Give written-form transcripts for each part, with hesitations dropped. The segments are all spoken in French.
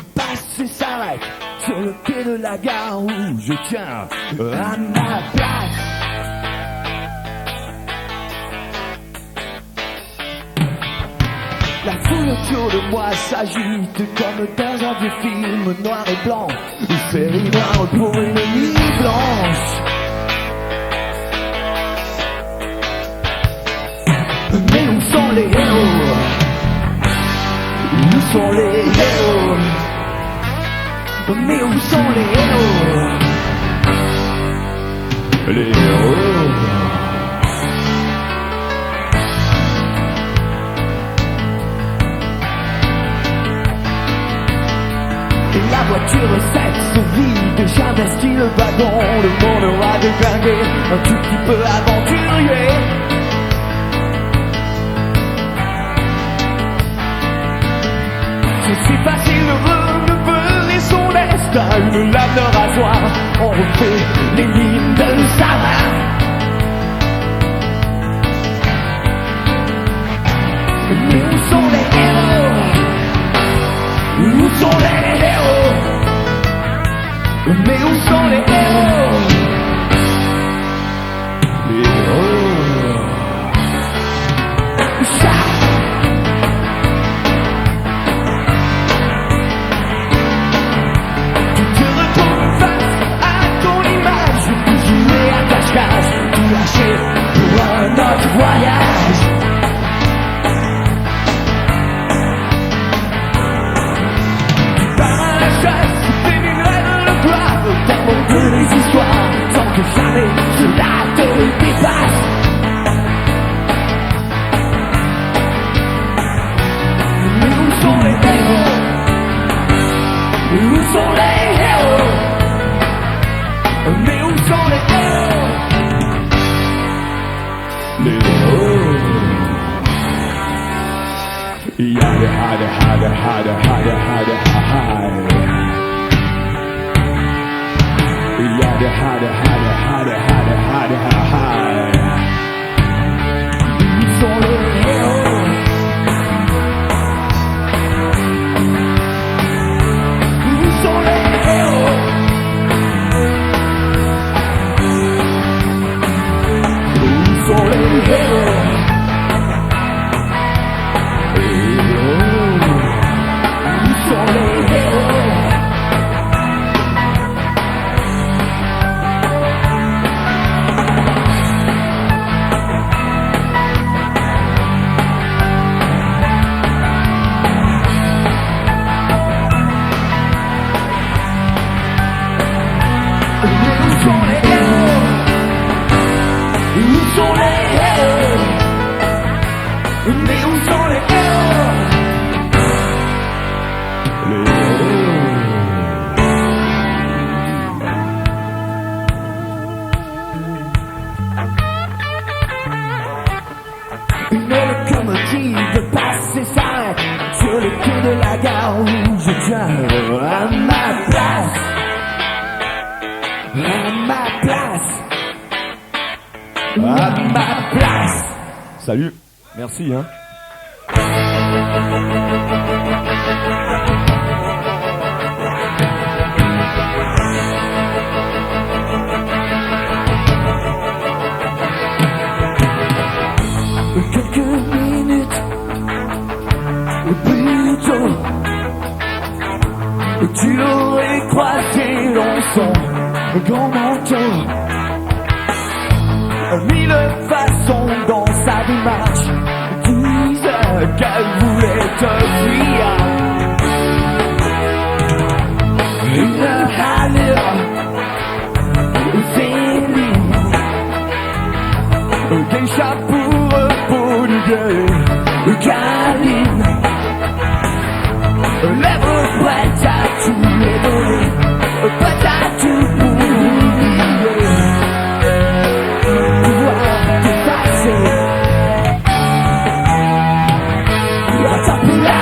passe et s'arrête sur le quai de la gare où je tiens à ma place. La foule autour de moi s'agite comme dans un vieux film noir et blanc, une série noire pour une nuit blanche. Mais où sont les héros? Où sont les héros? Mais où sont les héros? Les héros. Et la voiture se vide, j'investis le wagon, le monde aura déglingué, un tout petit peu aventurier. C'est facile de renouveler son destin, une lame de rasoir, on refait les lignes de sa main. Mais où sont les héros? Où sont les héros? Mais où sont les héros? Les héros. Ça. Tu te retrouves face à ton image, tu jouais à cache-cache, tout lâché pour un autre voyage. Les histoires sans que jamais cela te dépasse. Mais où sont les héros? Où sont les héros? Mais où sont les héros? Les héros. Yada hada hada hada hada hada hada. Yada hada hada hada hada hada hada. Où sont les héros? Où sont les héros? Où sont les héros? Où sont les héros? Une locomotive passe et s'arrête sur le quai de la gare où je tiens à ma place. À ma place. À ma place. Salut, merci hein. Quelques minutes plus tôt, tu aurais croisé dans son grand manteau, mille façons dans sa démarche disent qu'elle voulait te fuir. Une allure féline, des chapeaux pour du gueule, câline, lèvres prêtes à tout les donner, prêtes à tout pour oublier, pouvoir t'effacer, attends plus là.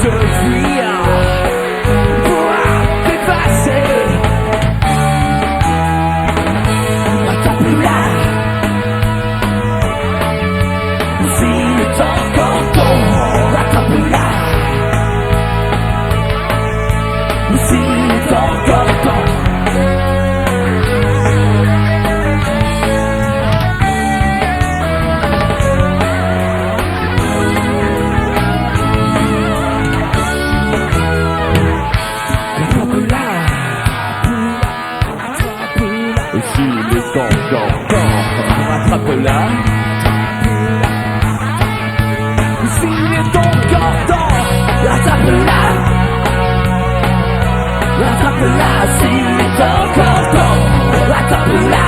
te fuir, pouvoir t'effacer. Rattrape-la, s'il est encore temps. Rattrape-la, s'il est encore temps. S'il est encore temps, rattrape-la. S'il est encore temps, rattrape-la. Rattrape-la, s'il est encore temps, rattrape-la.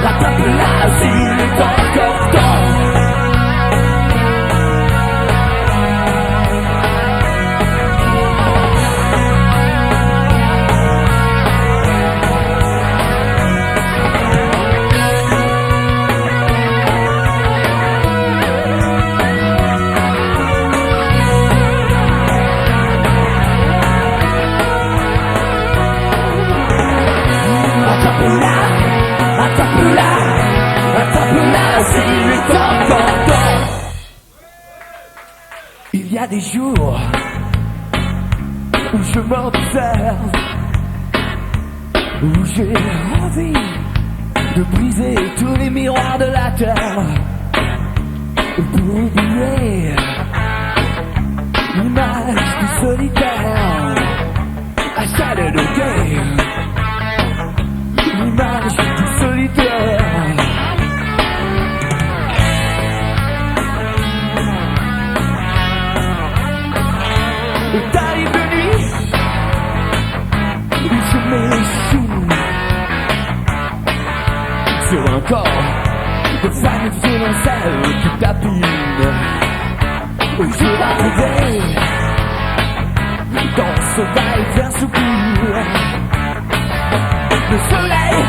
Rattrape-la, s'il est encore temps. Rattrape-la, rattrape-la, s'il est encore temps. Il y a des jours où je m'observe, où j'ai envie de briser tous les miroirs de la terre, pour oublier l'image du solitaire à salle de guerre. L'image du solitaire. Et t'arrives de nuit où je m'échoue sur un corps de femme violoncelle qui tapine. Où je vais arriver dans ce va-et-vient soupir. Le soleil,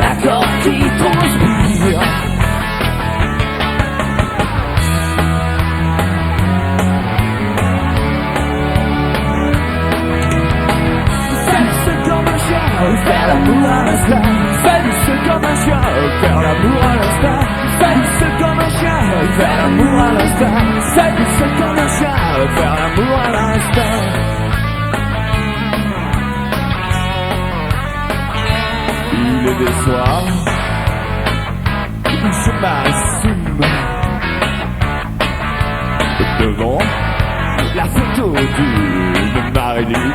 l'accord qui transpire. Salut comme un chien, faire l'amour à l'instant. Salut comme un chien, faire l'amour à l'instant. Salut comme un chien, faire l'amour à l'instant. Salut comme un chien, faire l'amour à l'instant. Il est des soirs où je m'assume devant la photo d'une Marilyn.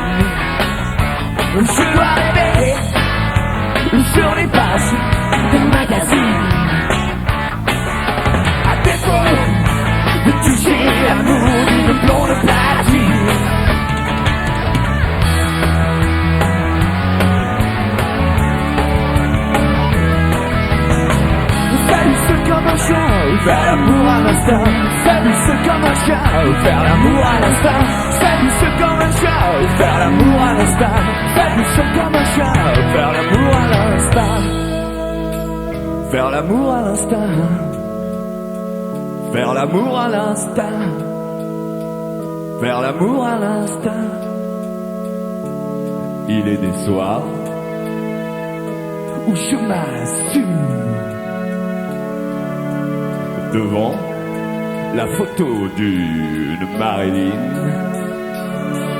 Je dois rêver sur les pages d'un magazine, à défaut de toucher l'amour d'une blonde platine. Comme un chien, faire l'amour à l'instant. Salut, c'est comme un chien, faire l'amour à l'instant. Salut, c'est comme un chien, faire l'amour à l'instant. Salut, c'est comme un chien, faire l'amour à l'instant. Faire l'amour à l'instant. Faire l'amour à l'instant. Faire l'amour à l'instant. Il est des soirs où je m'assume devant la photo d'une Marilyn.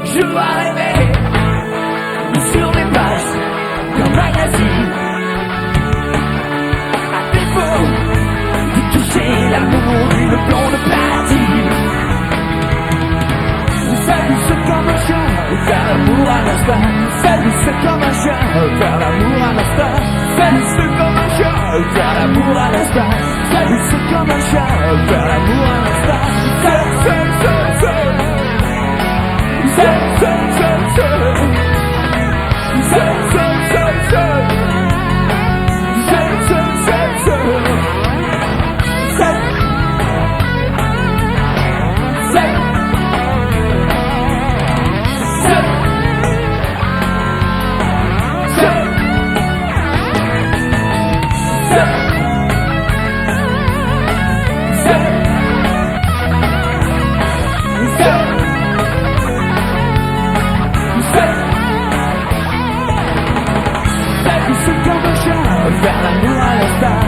Je dois rêver sur les pages d'un magazine, à défaut de toucher l'amour d'une blonde platine. Salut, c'est comme un chien, faire l'amour à l'instant. Salut, c'est comme un chien, faire l'amour à l'instant. Salut, c'est comme un chien, faire l'amour à l'instant. Salut, c'est comme un chien, faire l'amour à l'instant. C'est comme un chien, faire l'amour à l'instant.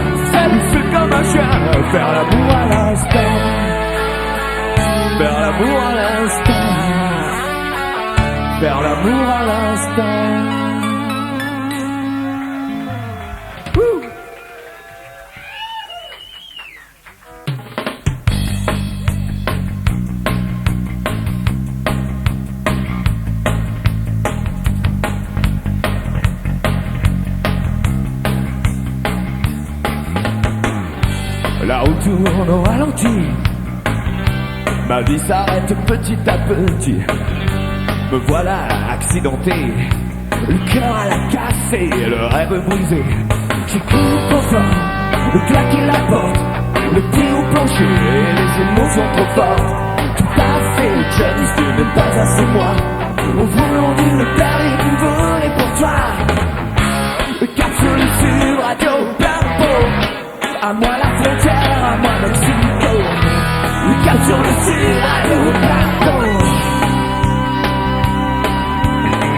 C'est comme un chien, faire l'amour à l'instant. Faire l'amour à l'instant. Faire l'amour à l'instant. La roue tourne au ralenti, ma vie s'arrête petit à petit. Me voilà accidenté, le cœur à la cassée, le rêve brisé. J'ai cru trop fort, de claquer la porte, le pied au plancher, et les émotions trop fortes. Tout à fait, jeune, ce n'est pas assez moi. Au volant d'une perle et d'une volée pour toi. Capsule sur Radio Bimbo. À moi la frontière, à moi Mexico. Le cap sur le sud, Radio Bimbo.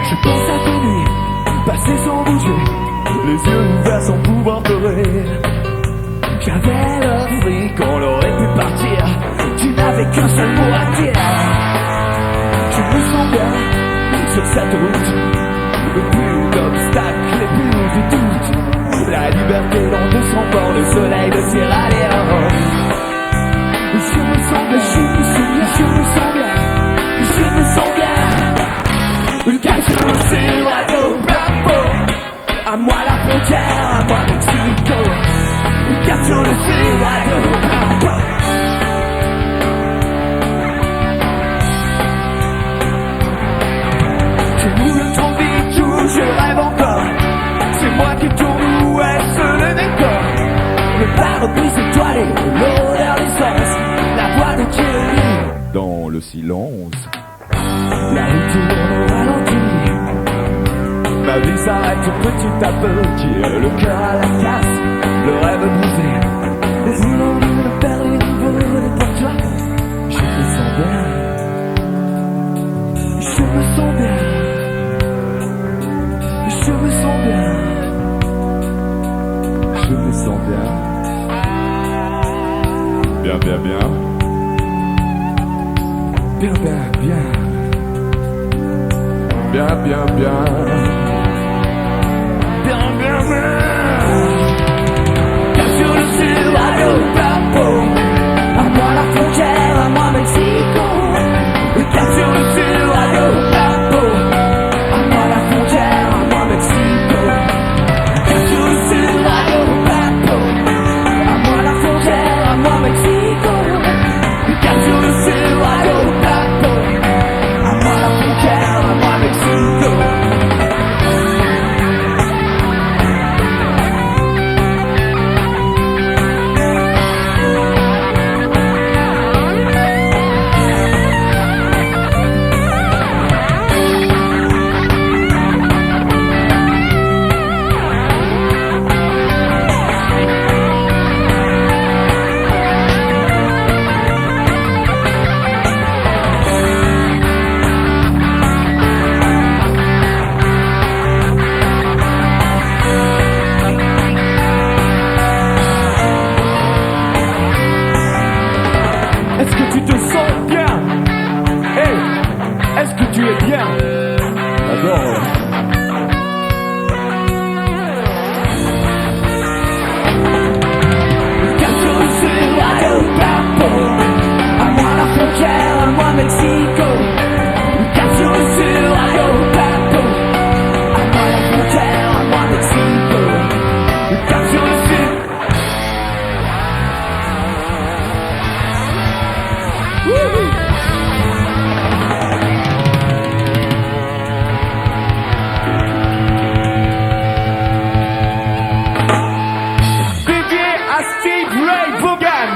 Je pense à tes nuits, passées sans bouger, les yeux ouverts sans pouvoir pleurer. J'avais le fric, on aurait pu partir, tu n'avais qu'un seul mot à dire. Je me sens bien sur cette route, le plus d'obstacles et plus de doutes. La liberté dans 200 bords, le soleil de Sierra Leone. Je me sens bien, je me sens bien, je me sens bien, je me sens bien. Une capsule sur Radio Bimbo. À moi la frontière, à moi Mexico. Une capsule sur Radio Bimbo. Je mourrai trop vite, je rêve encore. C'est moi qui tourne, où est-ce le décor? Le pare-brise étoilé, l'odeur d'essence, la voix de Thierry dans le silence. La rue tourne au ralenti, ma vie s'arrête petit à petit, le cœur à la casse, le rêve brisé. Les îles ont envie de perdre une volée pour toi. Je me sens bien, je me sens bien, je me sens bien. Je me sens bien. Bien, bien, bien. Bien, bien, bien. Bien, bien, bien. Bien, bien, bien. Sur le sud, Radio Bimbo. À moi la frontière, à moi Mexico. Sur le sud, Radio Bimbo. À moi la frontière, à moi Mexico. Sur le sud, Radio Bimbo. À moi la frontière, à moi Mexico. Sur le sud, Radio Bimbo. À moi la frontière, à moi Mexico. Est-ce que tu te sens bien? Hey, est-ce que tu es bien? J'adore. Capsule sur Radio Bimbo. À moi la frontière, à moi Mexico. Capsule sur Radio Bimbo. À moi la frontière, à moi Mexico. Capsule sur. Dédié à Steve Ray Vaughan.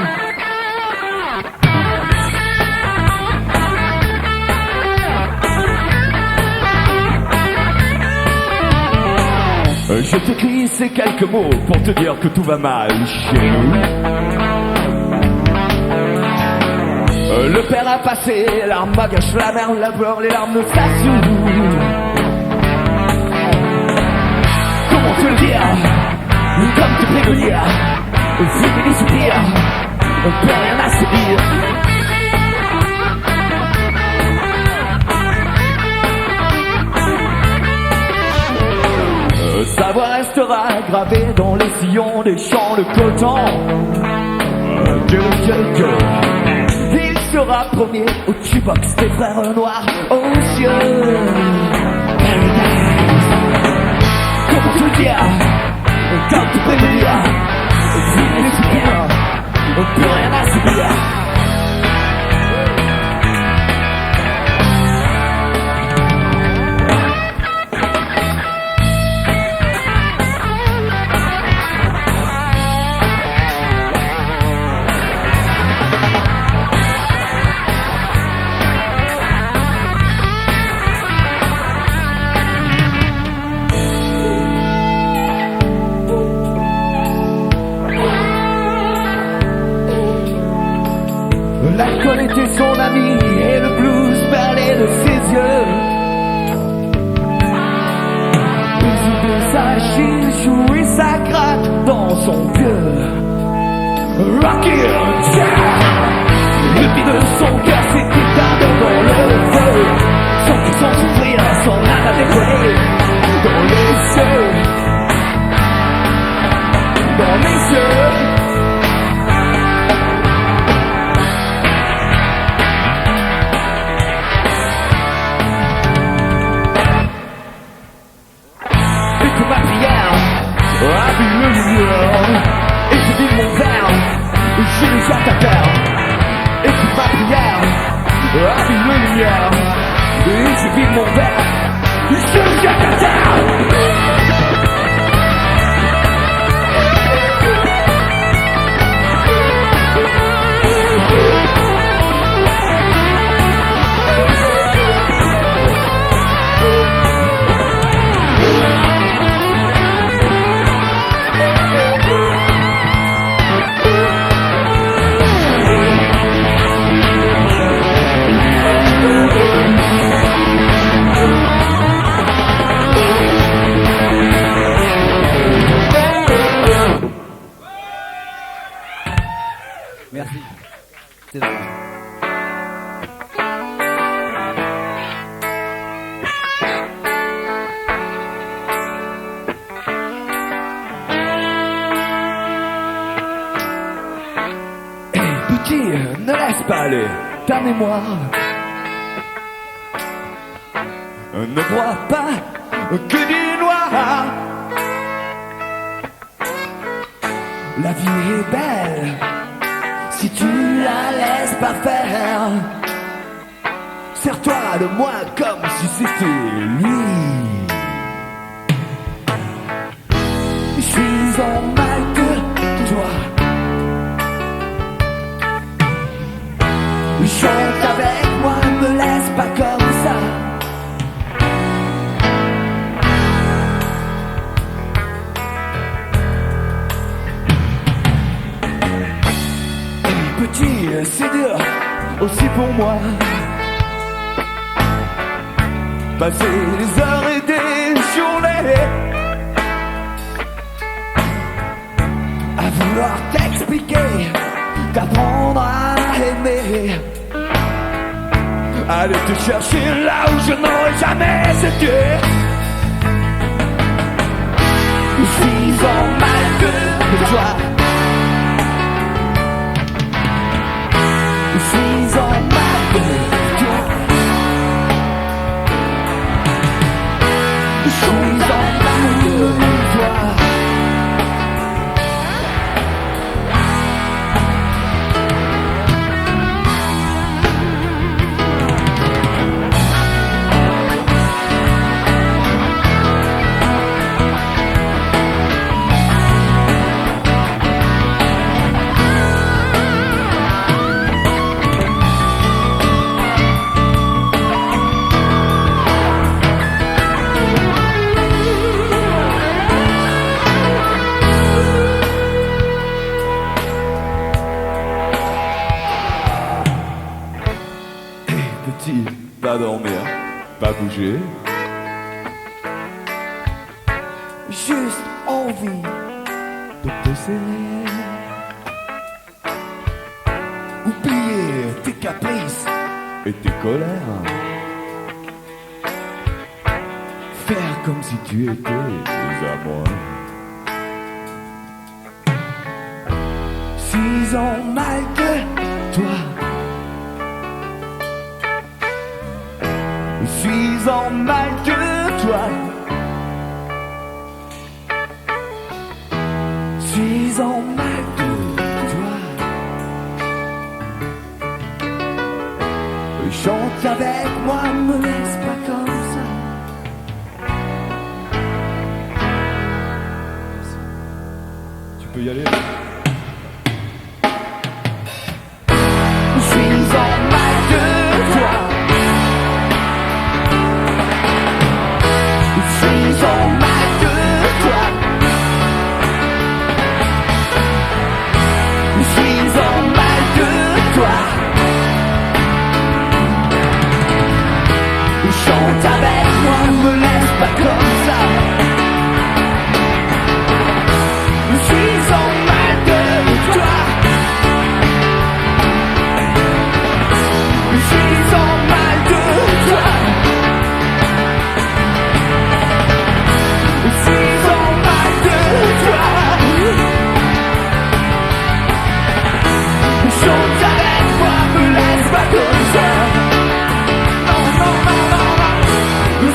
Je t'écris ces quelques mots pour te dire que tout va mal chez nous. Le père a passé, l'arme à gâche, la mère, la peur, les larmes de station. Comment te le dire, comme te prévenir, fumer les soupirs, plus rien à se dire. Sa voix restera gravée dans les sillons des champs de coton. Il sera premier au T-box des frères noirs aux yeux. Comment te le dire, comme te prévenir, fumer les soupirs, plus rien à subir. L'alcool était son ami et le blues parlait de ses yeux. Baiser de sa chichou et sa gratte dans son vieux rocking chair. Le vide de son cœur s'est éteint dans le feu. Sans puissant souffrir, son âme a décollé dans les yeux. Dans les yeux. Et je vide mon verre, j'ai déjà ta terre. Écoute ma prière, allume la lumière. Et je vide mon verre, j'ai déjà ta terre. Merci. C'est vrai. Petit, ne laisse pas aller ta mémoire. Ne vois pas que du noir. La vie est belle si tu la laisses pas faire. Serre-toi de moi comme si c'était lui. Je suis en mal que toi. Chante avec moi, me laisse pas comme ça. Petit, c'est dur aussi pour moi. Passer des heures et des journées à vouloir t'expliquer, t'apprendre à aimer. Aller te chercher là où je n'aurais jamais été. Je suis en mal que toi. Je suis en mal que toi. Je suis en mal que toi. pas dormir, pas bouger. Juste envie de te serrer. Oublier tes caprices et tes colères. Faire comme si tu étais à moi. 6 ans malgré toi. 6 ans malgré toi. 6 ans malgré toi. Chante avec moi, me laisse pas comme ça. Tu peux y aller. 6 ans malgré toi. 6 ans malgré toi. 6 ans malgré toi. Chante avec moi, me laisse pas comme ça. 6 ans malgré toi. 6 ans malgré toi. 6 ans malgré toi. Chante avec moi, me laisse pas comme ça. Non, non, non, non, non.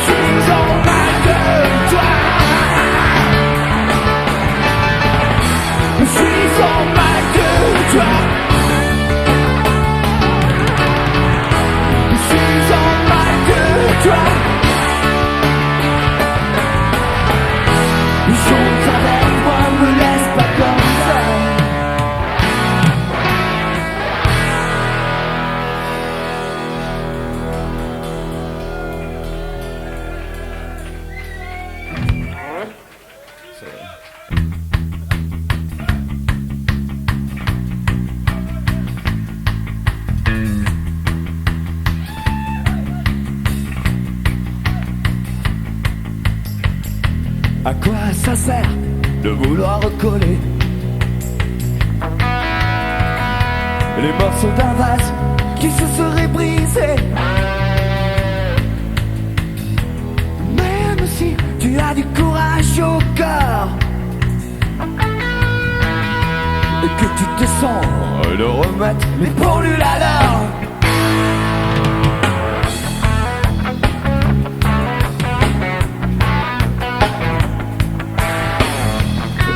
6 ans malgré toi. 6 ans malgré toi. 6 ans malgré toi. Chante avec moi, me laisse pas comme ça. À quoi ça sert de vouloir recoller les morceaux d'un vase qui se serait brisé? Même si tu as du courage au corps et que tu te sens de remettre les pendules à l'heure.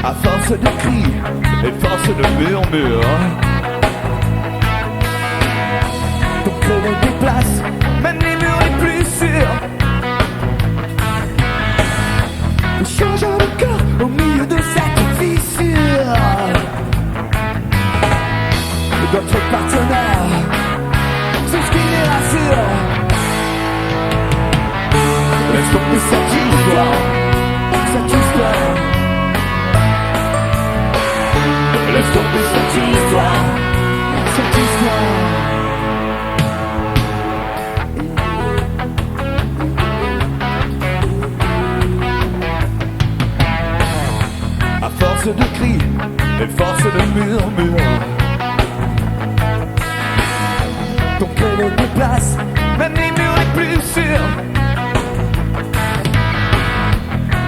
À force de cris et force de murmures, ton cœur me déplace, même les murs les plus sûrs. Change de cœur au milieu de cette fissure. D'autres partenaires, c'est ce qui les rassure. Laisse tomber cette histoire, cette histoire. Laisse tomber cette histoire, cette histoire. À force de cris et force de murmures, ton cœur le déplace, même les murs les plus sûrs.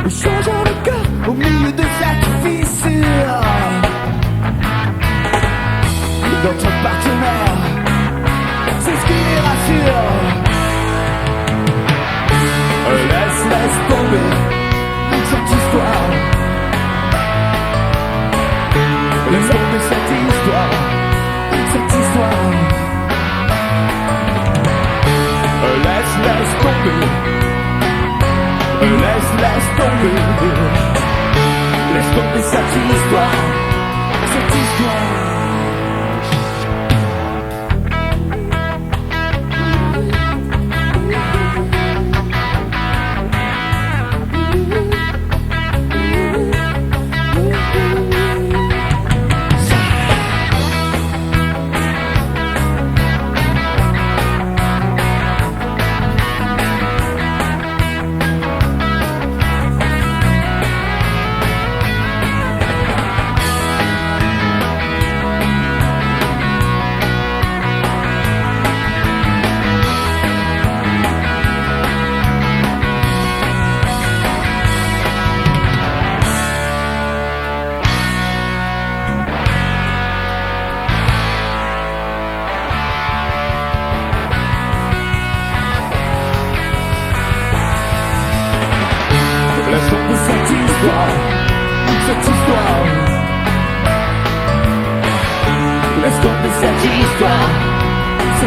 Change de cœur au milieu de cette fissure. D'autres partenaires, c'est ce qui les rassure. Laisse tomber cette histoire. Laisse tomber cette histoire, cette histoire. Laisse tomber. Laisse tomber. Laisse tomber cette histoire, cette histoire.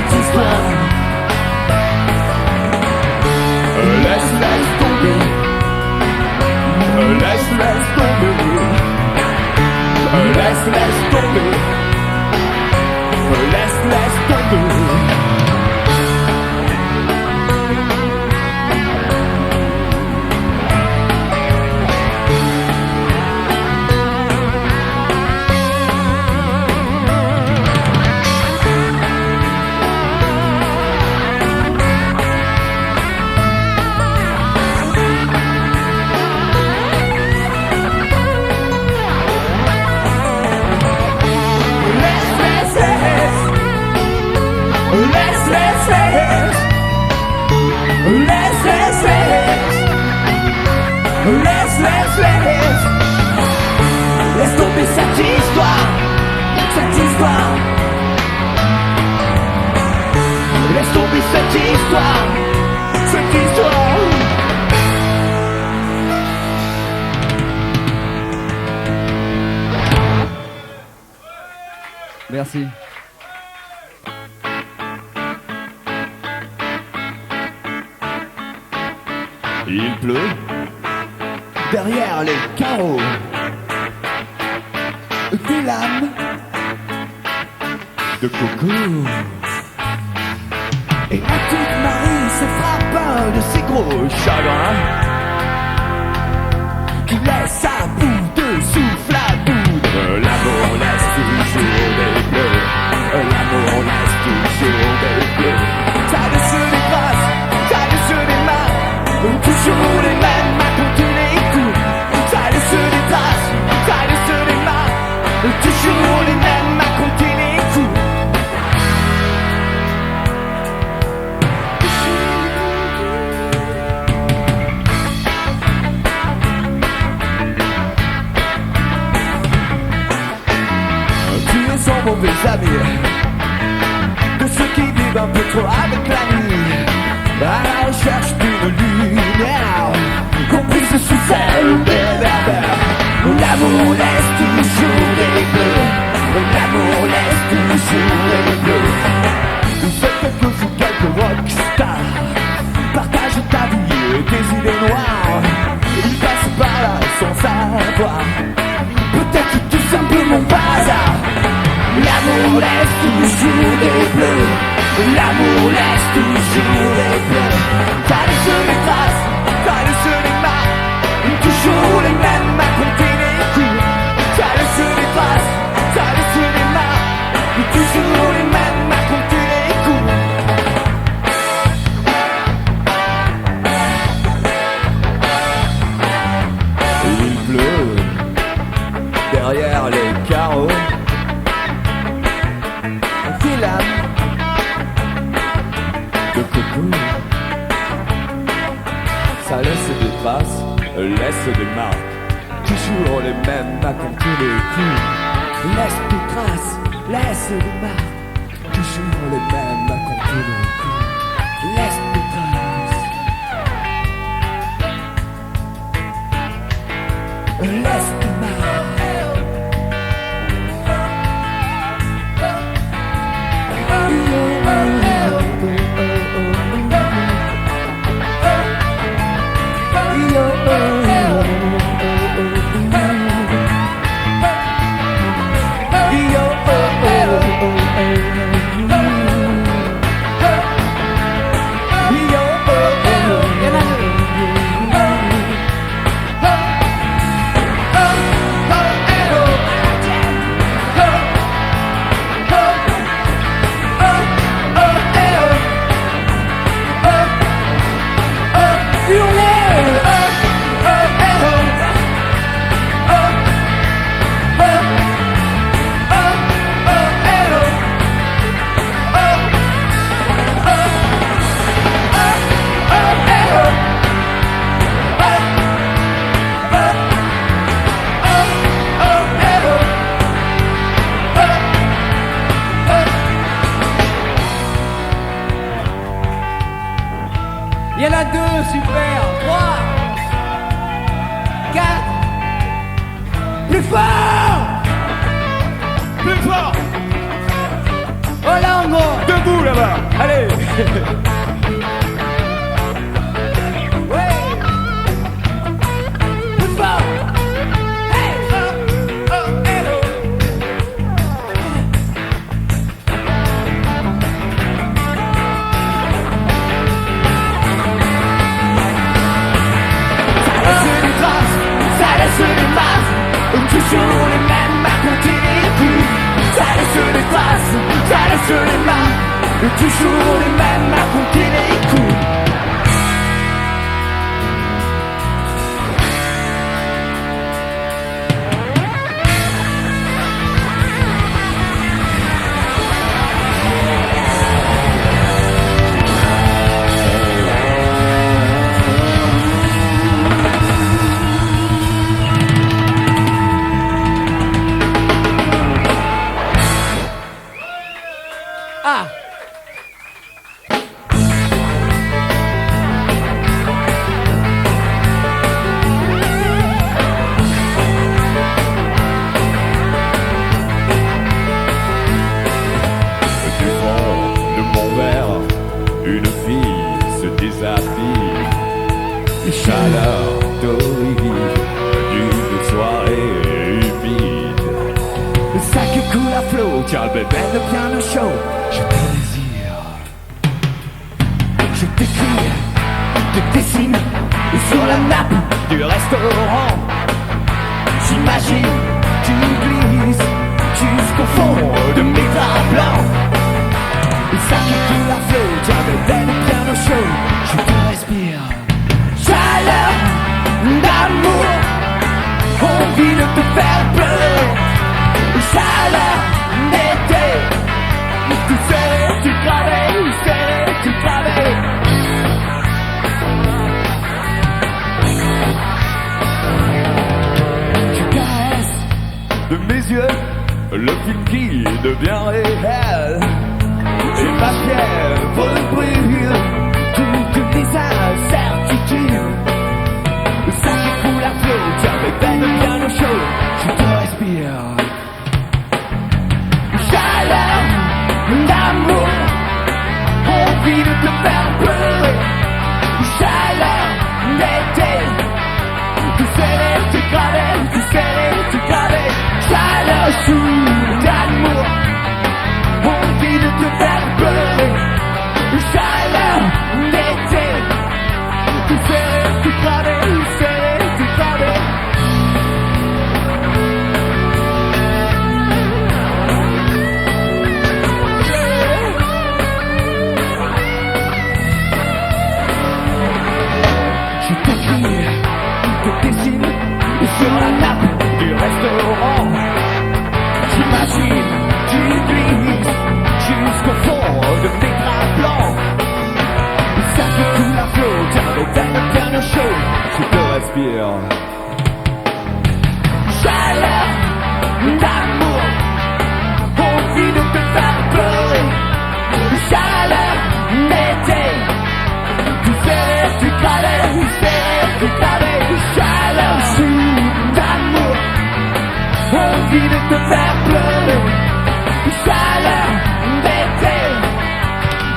cette histoire. Laisse tomber. Laisse tomber. Laisse tomber. Laisse tomber. Laisse tomber cette histoire, cette histoire. Laisse tomber cette histoire, cette histoire. Merci. Il pleut derrière les carreaux, des lames de coco. Et ma petite Marie se frappe un de ses gros chagrins qui laisse à bout de souffle à bout. L'amour laisse toujours des bleus. L'amour laisse toujours des bleus. Ça laisse des grâces, ça laisse des mains. Toujours les mêmes à compter les coups. Ça laisse des traces, ça laisse des mains. Toujours les mêmes à compter les coups. Tu es son mauvais ami, de ceux qui vivent un peu trop avec la nuit, à la recherche d'une lumière comprise sous celle des berbères. L'amour laisse toujours des bleus. L'amour laisse toujours des bleus. C'est quelques jours, quelques rockstars partagent ta vie et tes idées noires. Ils passent par là sans savoir, peut-être tout simplement par hasard. L'amour laisse toujours des bleus. L'amour laisse toujours des bleus. Ça laisse des traces, ça laisse des marques. Toujours les mêmes à compter les coups. Ça laisse des traces, ça laisse des marques. Toujours les mêmes à compter les coups. Il pleut derrière les carreaux, des lames de coco. Ça laisse des traces, laisse des marques. Toujours les mêmes à compter les coups. Laisse des traces, laisse des marques. Toujours les mêmes à compter les coups. Laisse des traces, laisse des marques. Il y en a deux, super. 3, 4. Plus fort. Plus fort. Oh là, en gros. Debout là-bas. Allez. Ouais. Plus fort. Hey. Oh, oh, hello. Ça laisse des traces, toujours les mêmes à compter les coups. Ça laisse des traces, ça laisse des marques, toujours les mêmes à compter les coups. Ah. Du fond de mon verre, une fille se déshabille. Les chaleurs torrides d'une soirée humide. Le sac coule à flot, tiens le bébé, le piano chaud. Je te désire, je t'écris, je te dessine sur la nappe du restaurant. J'imagine, tu glisses jusqu'au fond de mes draps blancs. Le sac coule à flot, tiens le bébé, le piano chaud. Je te respire, chaleur d'amour, envie de te faire pleurer. Chaleur d'été, tu sais, tu travailles, tu travailles. Je caresse De mes yeux, le film qui devient réel. et ma fièvre brûle toutes mes incertitudes. Ça qui coule à flot, tiens mes veines bien au chaud. Je te respire. Chaleur d'amour, envie de te faire pleurer. Chaleur d'été, tu sais, tu gravais, tu sais, tu gravais. Chaleur chou d'amour, envie de te faire pleurer. Chaleur d'été, tu sais, tu gravais, tu sais, tu gravais. Je t'écris, je te dessine sur la nappe du restaurant. J'imagine, tu glisses jusqu'au fond de tes draps blancs. Ça qui coule à flot, tiens le veines bien au chaud. Je te respire. Chaleur d'amour, envie de te faire pleurer. Chaleur d'été, tu sais, tu travailles, tu sais, tu travailles. Chaleur chou d'amour, envie de te faire pleurer. Chaleur d'été,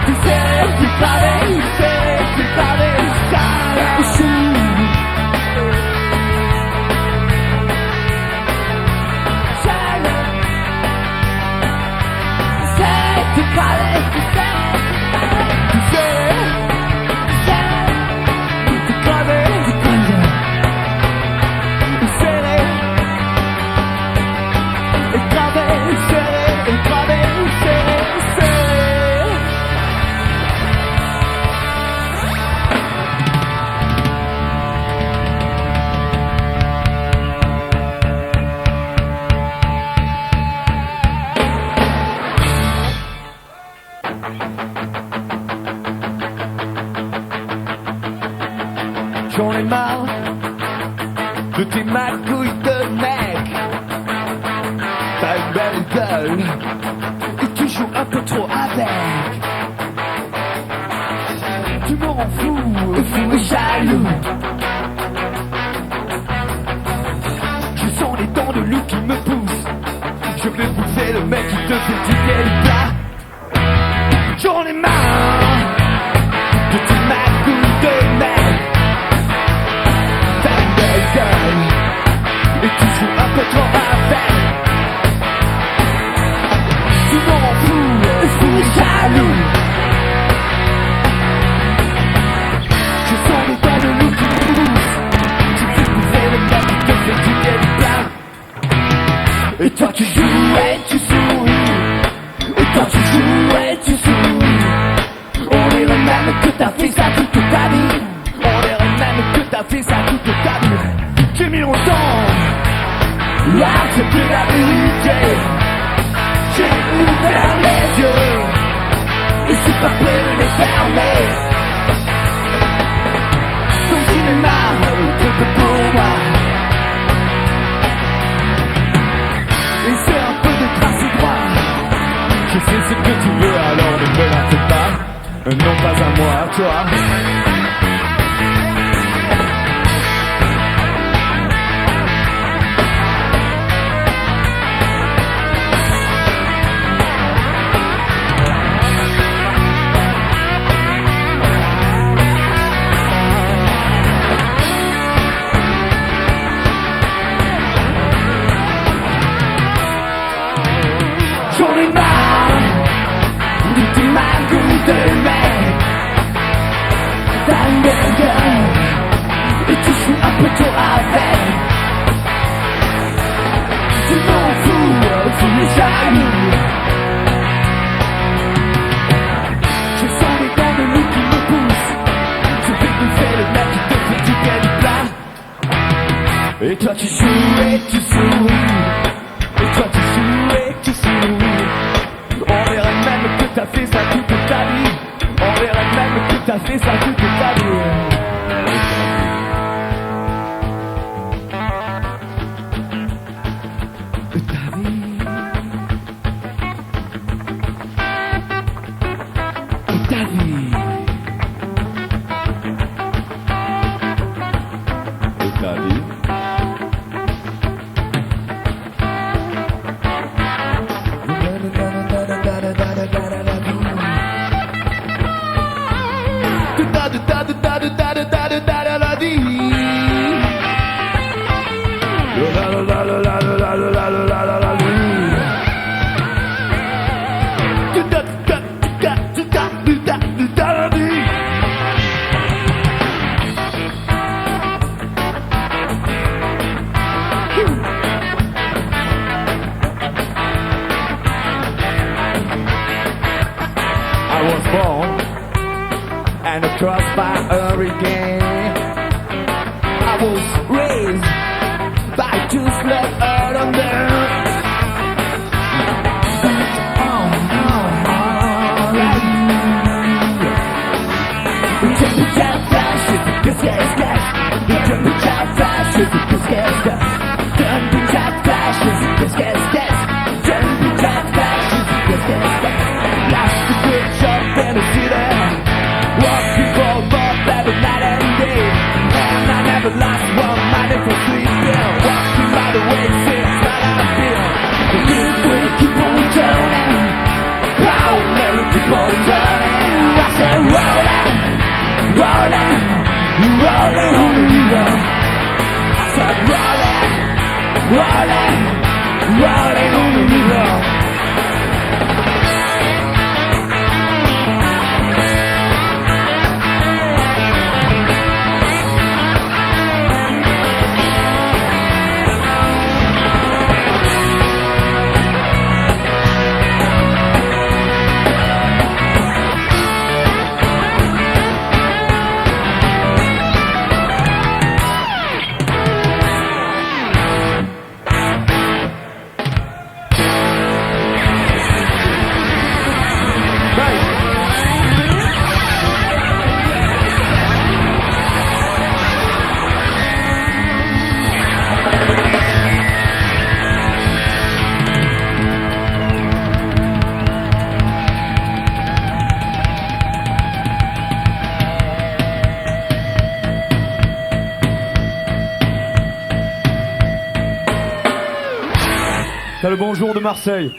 tu sais, tu travailles, tu sais, tu travailles. Chaleur chou. Chaleur, c'est tu travailles, tu sais, tu sais, tu travailles, tu travailles. Serré, et travaille, serré, et travaille, serré, serré. J'en ai marre de tes magouilles de mec. T'as une belle gueule et tu joues un peu trop avec. Tu me rends fou et jaloux. Je sens les dents de loup qui me poussent. Je vais bouffer le mec qui te fait du plat. J'en ai marre jaloux. Je sens les doigts de loup qui me poussent. Tu fais bouger le mec qui te fait du bien du plein. Et toi tu joues et tu souris. Et toi tu joues et tu souris. On dirait même que t'as fait ça toute ta vie. On dirait même que t'as fait ça toute ta vie. J'ai mis longtemps à accepter la vérité. J'ai ouvert les yeux et suis pas prêt de les fermer. Ton cinéma est trop peu pour moi. Et c'est un peu de tracé droit. Je sais ce que tu veux, alors ne me la fais pas. Non, pas à moi, à toi. J'en ai marre de tes magouilles de mec. T'as une belle gueule et tu joues un peu trop avec. Tu m'en fous, tu es jaloux. Je sens les dents de loup qui me poussent. Tu fais bouffer le mec qui te fait du bien du plat. Et toi tu joues et tu souris. Et toi tu joues et tu souris. On verrait même que t'as fait ça toute ta vie. On verrait même que t'as fait ça toute ta vie. Ta vie. Ta vie. Et ta vie. I was born and crushed by a hurricane. I was raised by two sled under. Last one minute for sleeping. Walking by the way since that I feel. The good will keep on turning. Power will keep on turning. I said rolling, rolling, rolling on the river. I said rolling, rolling, rolling on the river. T'as le bonjour de Marseille.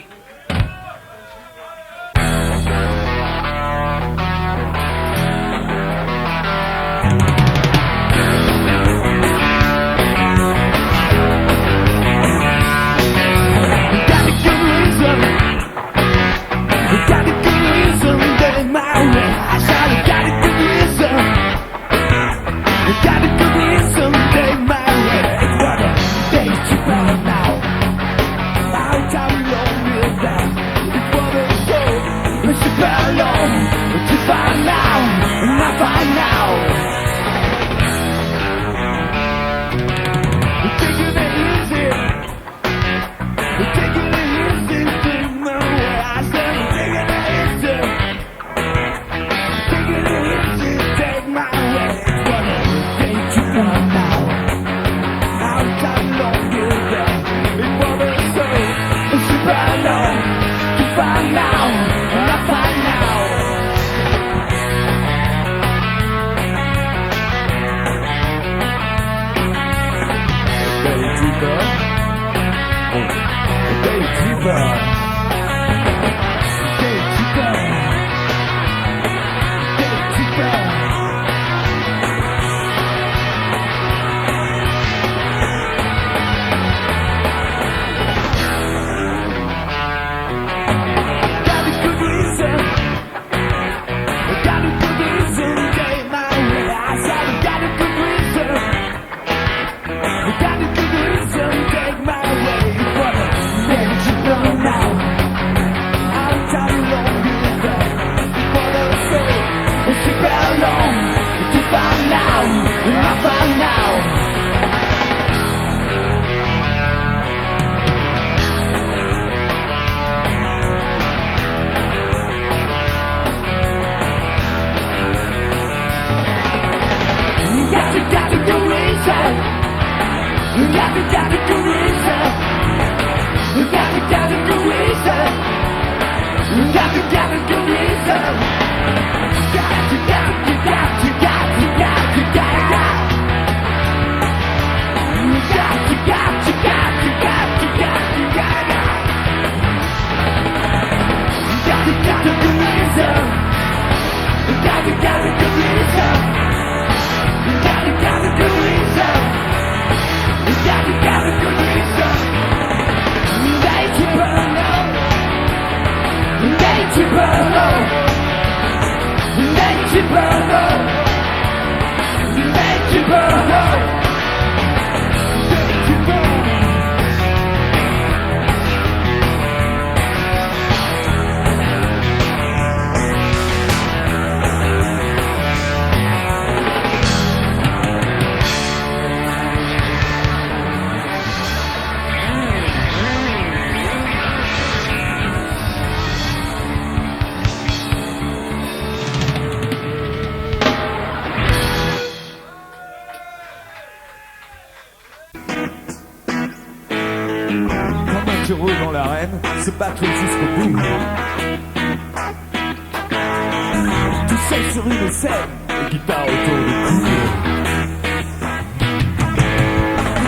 Got a good reason salut longue pour le feu, super long, to find now, I find now. Got to go inside. Got to go inside. Got to go inside. Got to go inside. Got to Heureux dans l'arène, se battre jusqu'au bout. Tout seul sur une scène, Les guitares autour du cou.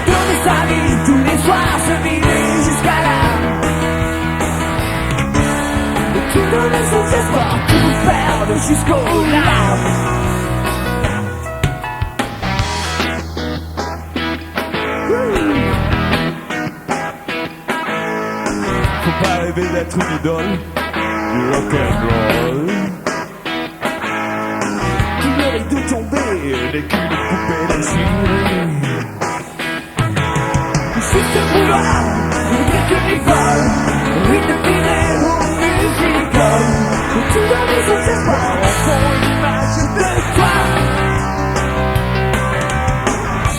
donner sa vie tous les soirs, se vider jusqu'à là. Et tout donner son espoir, tout perdre jusqu'au larmes. Faut pas rêver d'être une idole du rock'n'roll Qui mérite de tomber, n'est qu'une poupée déchirée. juste vouloir, quelques rigoles, oui de filer au musical. Et tout donner son espoir, en fond une image de toi.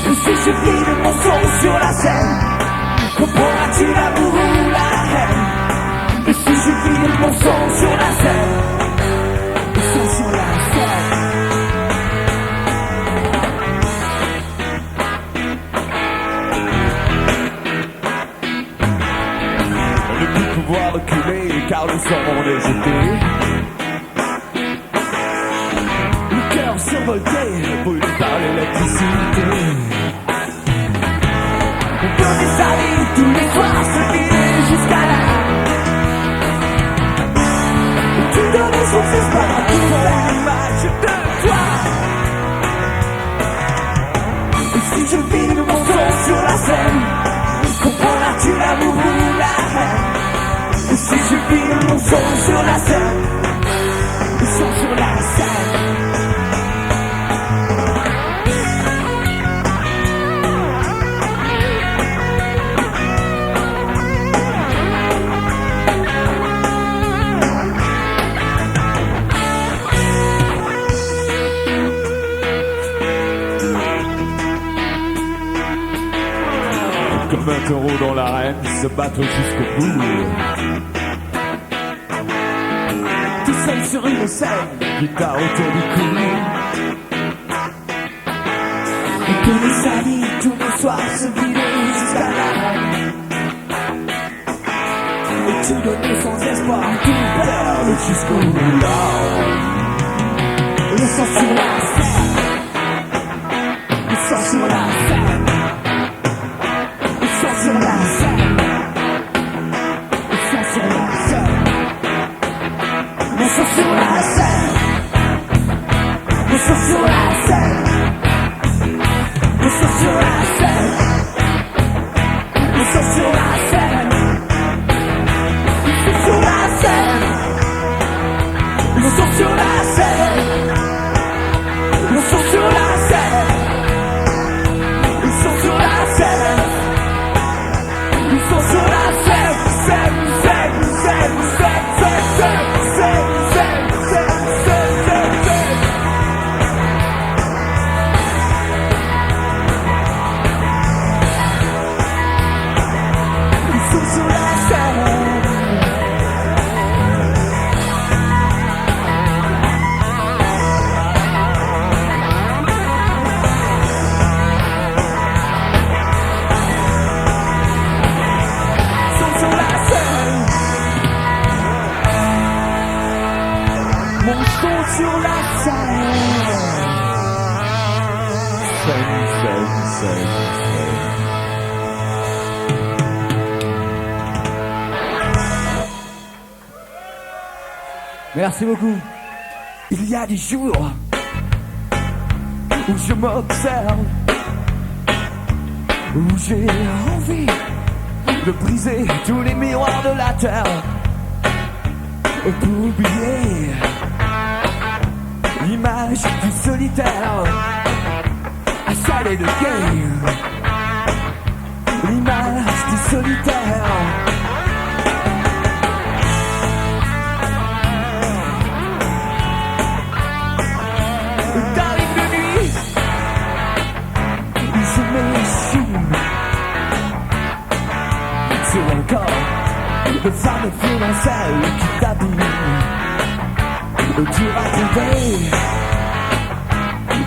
Et si je vide mon son sur la scène, comprendras-tu l'amour ou la haine? Et si je vide mon son sur la scène, le son sur la scène. On ne peut pouvoir reculer car le sang est jeté. Le cœur survolté, Brûlé par l'électricité. donner sa vie tous les soirs, se vider jusqu'à là. Et tout donner son espoir, tout faire l'image de toi. Et si je vide mon son sur la scène, comprendras-tu l'amour ou la haine? Et si je vide mon son sur la scène, le son sur la scène. Comme un taureau dans l'arène, se battre jusqu'au bout. Tout seul sur une scène, Guitare autour du cou. et donner sa vie tous les soirs, se vider jusqu'à là. Et tout donner sans espoir, tout perdre jusqu'au larmes. Le sang sur la scène, le sang sur la scène, le sang sur la scène, le sang sur la scène, le sang sur la scène, le sang sur la scène, le sang sur la scène, le sang sur la scène, le sang sur la scène, le sang sur la scène, le sang sur la scène, le sang sur la scène, le sang sur la scène, scène, scène, scène, scène, scène, scène. sur la scène. Scène. Merci beaucoup. Il y a des jours où je m'observe, où j'ai envie de briser tous les miroirs de la terre pour oublier l'image du solitaire assalé de game, l'image du solitaire. T'arrives de nuit, je m'échine sur un corps de femme financière qui t'abîme. Tu vas trouver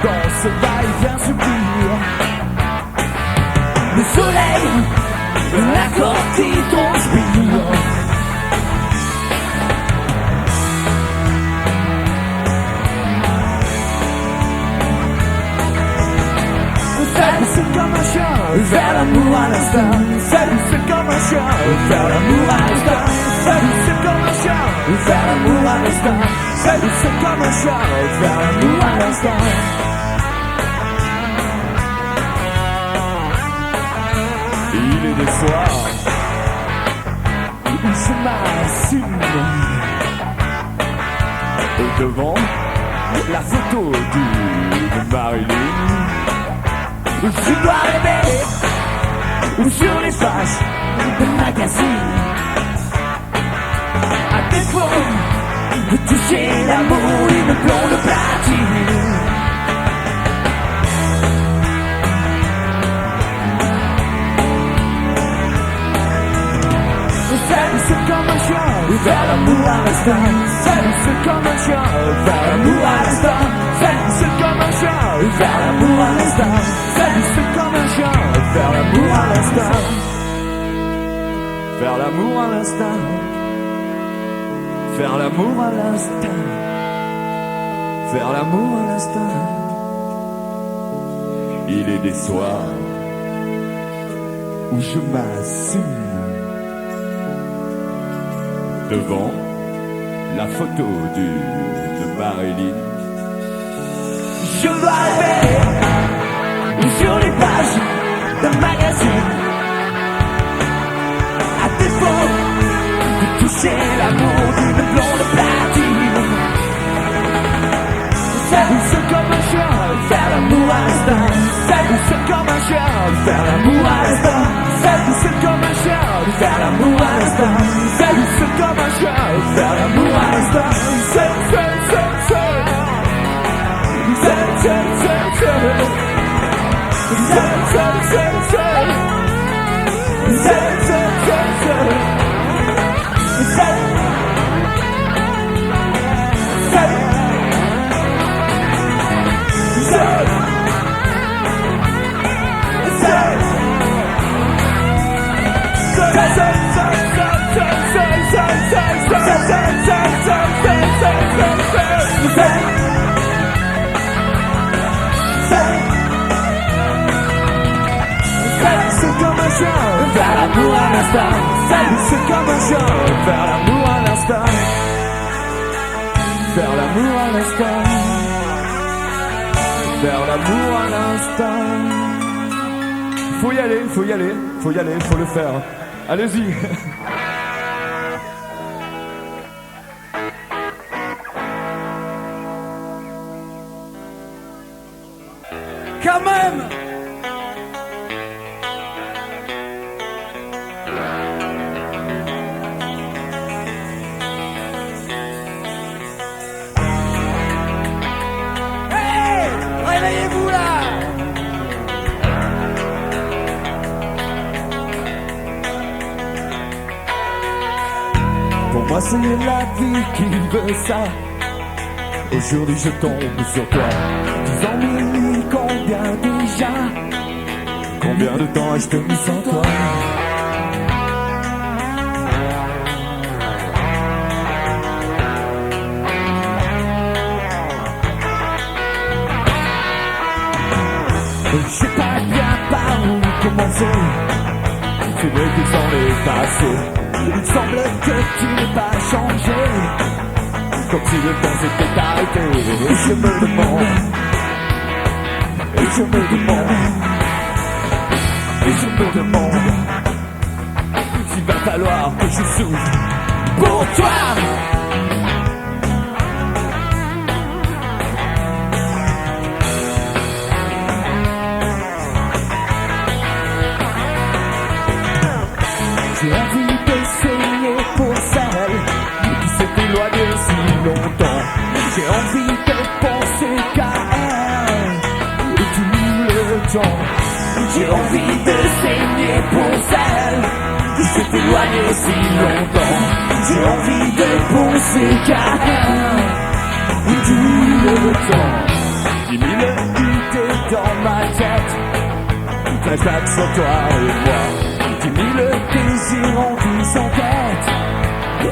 dans ce va-et-vient subir le soleil, l'accord qui transpire. C'est comme un chien, faire l'amour à l'instant. C'est comme un chien, faire l'amour à l'instant. C'est comme un chien, faire l'amour à l'instant. C'est comme un chien, faire l'amour à l'instant. Il est des soirs où je m'assume devant la photo de Marilyn. Je dois rêver ou sur les pages de magazines, à défaut de toucher l'amour et le plomb de platine. C'est comme un chien, faire l'amour à l'instant. C'est comme un chien, faire l'amour à l'instant. C'est comme un chien, faire l'amour à l'instant. C'est comme un chien, faire l'amour à l'instant. Faire l'amour à l'instant. Faire l'amour à l'instant. Faire l'amour à l'instant. Il est des soirs où je m'assume devant la photo de Marilyn. Je dois rêver sur les pages d'un magazine, à défaut de toucher l'amour d'une blonde platine. C'est comme un chien, faire l'amour à l'instant. C'est comme un chien, faire l'amour à l'instant. C'est comme un chien, faire l'amour à l'instant. C'est comme un chien, faire l'amour à l'instant. C'est comme un chien, faire l'amour à l'instant. C'est comme un chien, faire l'amour à l'instant. Faire l'amour à l'instant. Faire l'amour à l'instant. Faut y aller, faut y aller, faut y aller, faut le faire. Allez-y. Quand même. Hey, réveillez-vous là. Pour moi c'est la vie qui veut ça. Aujourd'hui je tombe sur toi, 10 ans mille, combien déjà? Combien de temps ai-je tenu sans toi? commencer, tu n'es que sans les passés. Il semble que tu n'aies pas changé, Comme si le temps s'était arrêté. et je me demande, et je me demande, Et je me demande s'il va falloir que je souffre pour toi. j'ai envie de saigner pour celle Qui s'est éloignée si longtemps. j'ai envie de penser qu'à elle, Et tout le temps, j'ai envie de saigner pour celle qui s'est éloignée si longtemps, j'ai envie de penser qu'à elle, tout le temps. 10 000 idées dans ma tête, j'attaque sur toi et moi. 10 000 désirs en vie sans tête,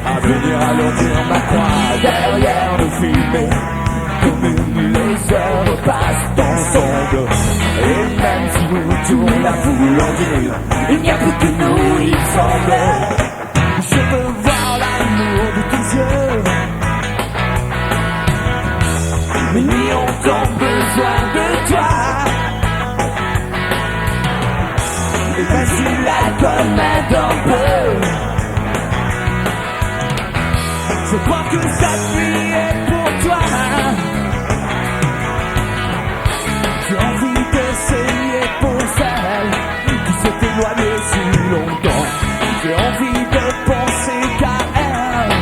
à venir alourdir ma croix derrière le filmer. comme les heures passent ensemble, Et même si nous tournons la voulant dire, il n'y a plus que nous, il semble. Je veux voir l'amour de tes yeux, mais ni ont besoin de toi. Et même si l'alcool m'aide un peu, je crois que cette nuit est pour toi. J'ai envie d'essayer pour celle qui s'est éloignée si longtemps. J'ai envie de penser qu'à elle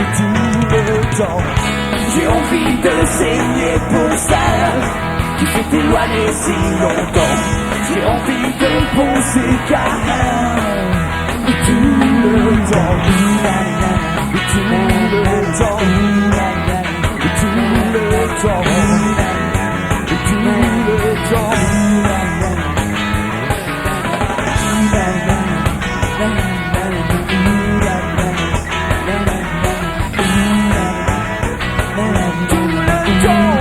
et tout le temps. J'ai envie de saigner pour celle qui s'est éloignée si longtemps. J'ai envie de penser qu'à elle et tout le temps. Et tout le temps. Et tout le temps. Et tout le temps. Tout le temps.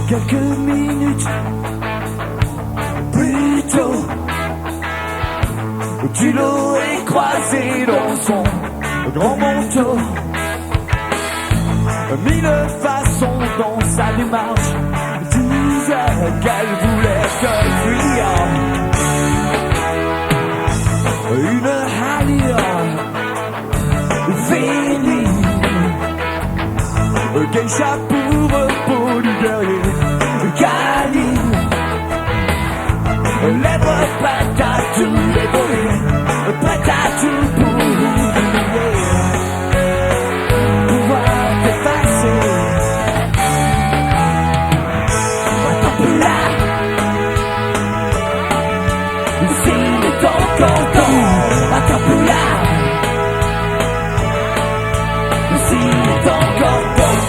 Quelques minutes plus tôt, tu l'aurais croisé dans son grand manteau. 1000 façons dans sa démarche disait qu'elle voulait te fuir. Une allure vénile, geisha pour peau du guerrier, câline, lèvres prêtes à tout dévorer, prêtes à tout pour oublier, pouvoir t'effacer. Attends peu là, s'il est encore temps, attends peu là, s'il est encore temps.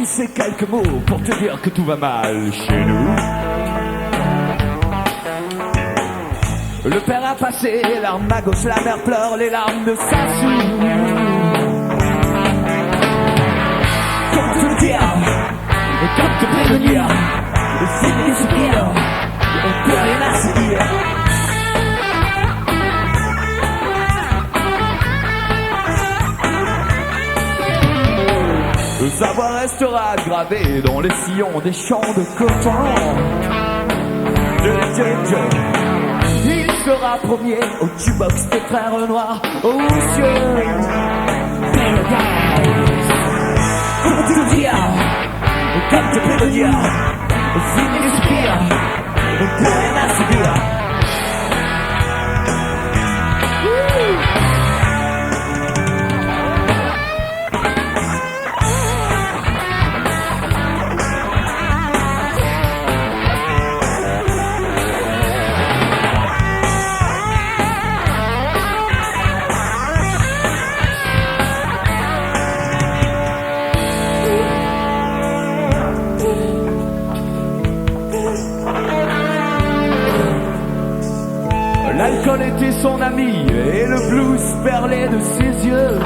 ces quelques mots pour te dire que tout va mal chez nous. Le père a passé, l'arme à gauche, la mère pleure, les larmes de sa fille. Comment te le dire, comme te prévenir, le film des soupirs, on peut rien à se dire. Le savoir restera gravé dans les sillons des champs de coton. Il sera premier au jukebox des frères noirs aux cieux. Paradise. Comment te le dire, comme te prévenir, au film des soupirs, on peut rien à subir. L'alcool était son ami et le blues perlait de ses yeux.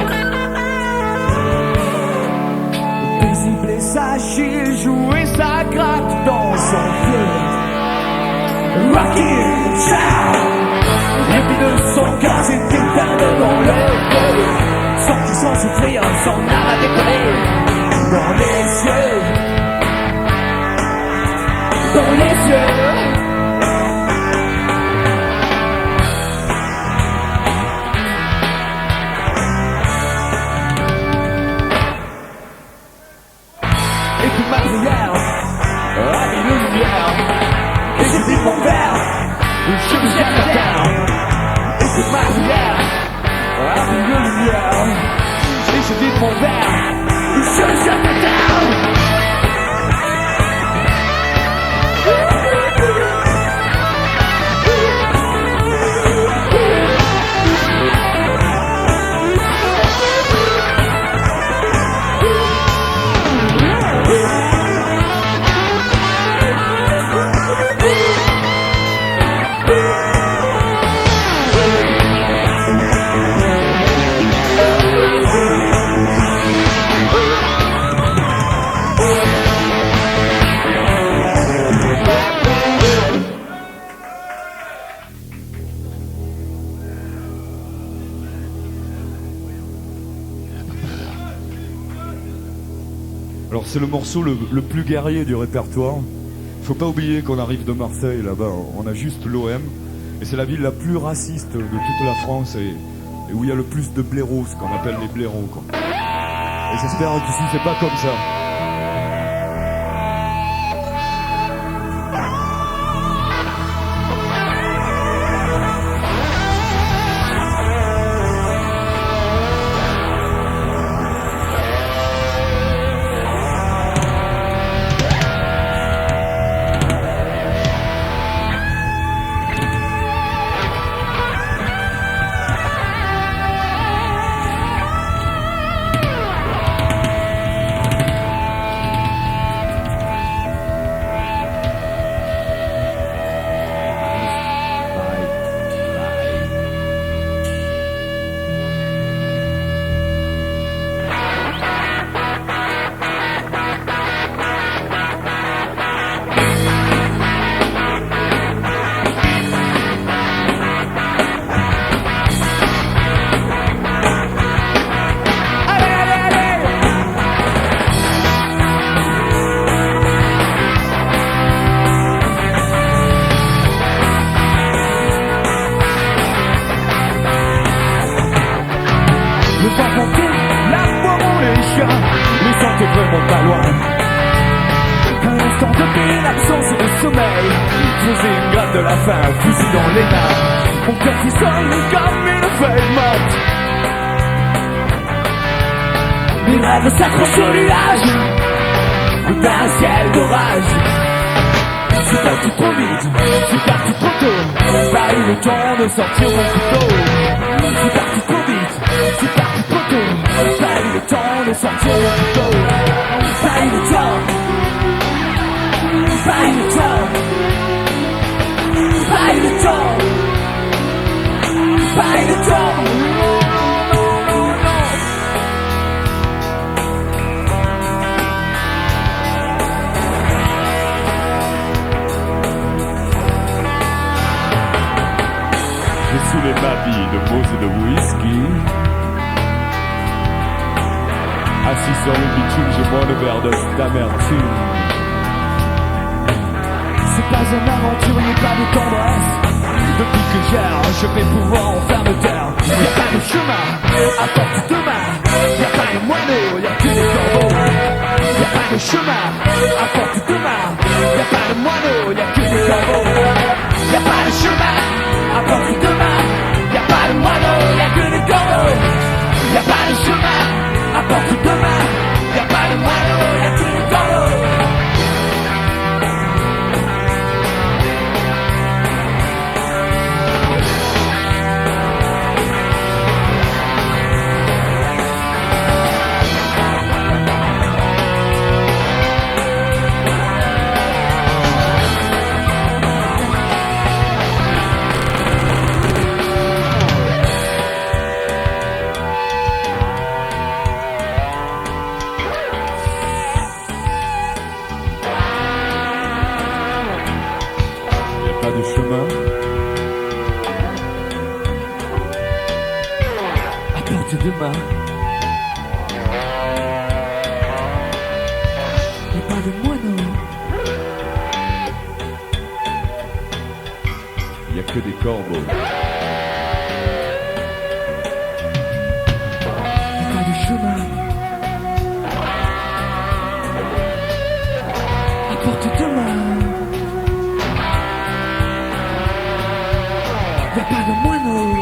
Paisible et sage, il jouait sa gratte dans son pied. Rockin' Chow, les vies de son cœur s'étaient perdues dans le feu. Sans qu'il s'en souffrir, son âme a décollé dans les yeux. Dans les yeux. Écoute ma prière, allume le lumière, et je dis mon père, je me jette à terre. Écoute ma prière, allume le lumière, et je dis mon père, je me jette à terre. Alors c'est le morceau le plus guerrier du répertoire. Faut pas oublier qu'on arrive de Marseille, là-bas on a juste l'OM. Et c'est la ville la plus raciste de toute la France et où il y a le plus de blaireaux, ce qu'on appelle les blaireaux, quoi. Et j'espère qu'ici c'est pas comme ça. Vraiment pas loin. Un instant de paix, l'absence de sommeil faisait une grappe de la faim, fusil dans les mains. Mon cœur frissonne comme une feuille morte. Mes rêves s'accrochent au nuage d'un ciel d'orage. C'est parti trop vite, c'est parti trop tôt. Pas eu le temps de sortir mon couteau. C'est parti trop vite, c'est parti trop tôt. Pas eu le temps de sortir mon couteau. Pas eu le temps. brûler ma vie de mots et de whisky. Assis sur le bitume, j'ai moins de verre d'amertume. C'est pas un aventurier, pas de tendresse. Depuis que j'erre, je vais pouvoir en faire me taire. Y'a pas de chemin à portée de main. Y'a pas de moineaux, y'a que des corbeaux. Y'a pas de chemin à portée de main. Y'a pas de moineaux, y'a que des corbeaux. Y'a pas de chemin à portée de main. Y'a pas de moineaux, y'a que des corbeaux. Y'a pas de chemin à portée de main. Y'a pas de moineaux, y'a que des corbeaux. Pas de chemin à portée de main. Y'a pas de moineaux. y a que des corbeaux. Y'a pas de chemin à portée de main. Y'a pas de moineaux.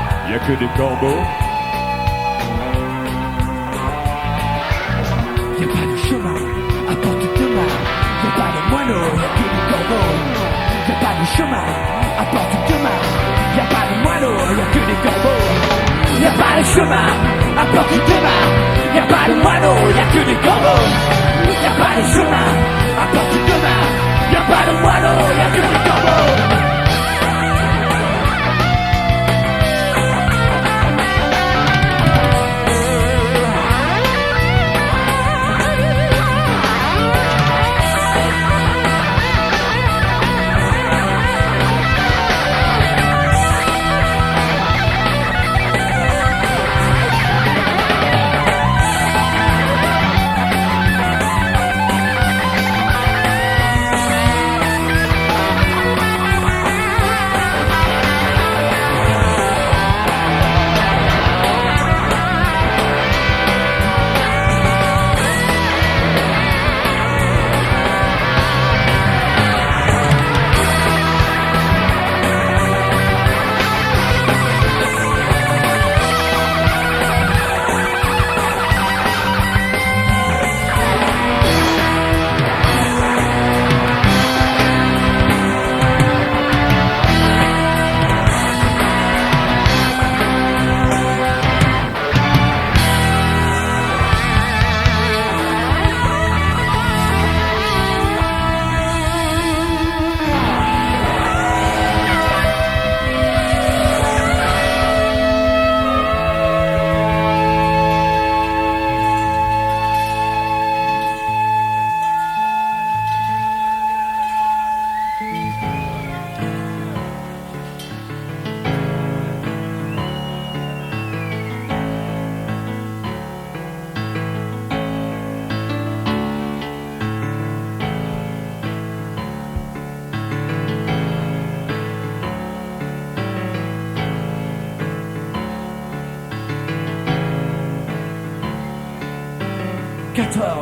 Y a que des corbeaux. Y'a pas de chemin à portée de main. Y'a pas de moineaux, y'a que des corbeaux. Y'a pas de chemin à portée de main. Y'a pas de moineaux, y'a que des corbeaux. Y'a pas de chemin à portée de main. Y'a pas de moineaux, y'a que des corbeaux. Y'a pas de chemin à portée de main. Y'a pas de moineaux, y'a que des corbeaux.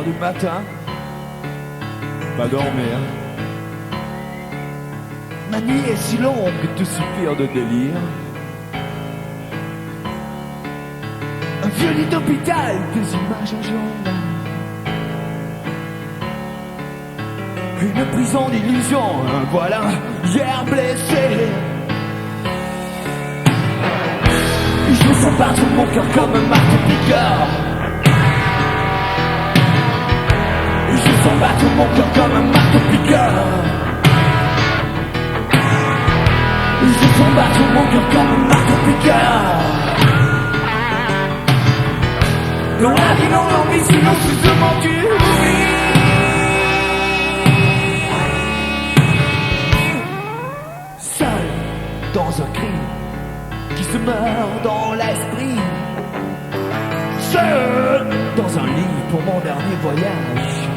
Du matin, Pas dormir. ma nuit est si longue de soupirs de délire. Un vieux lit d'hôpital, des images en jaune. Une prison d'illusions, voilà hier blessé. Je sens battre mon cœur comme un marteau-piqueur. Je sens battre mon cœur comme un marteau-piqueur. Je sens battre mon cœur comme un marteau-piqueur. Dans la vie, dans l'ambition, justement tu oublies. dans un cri qui se meurt dans l'esprit. Seul dans un lit pour mon dernier voyage.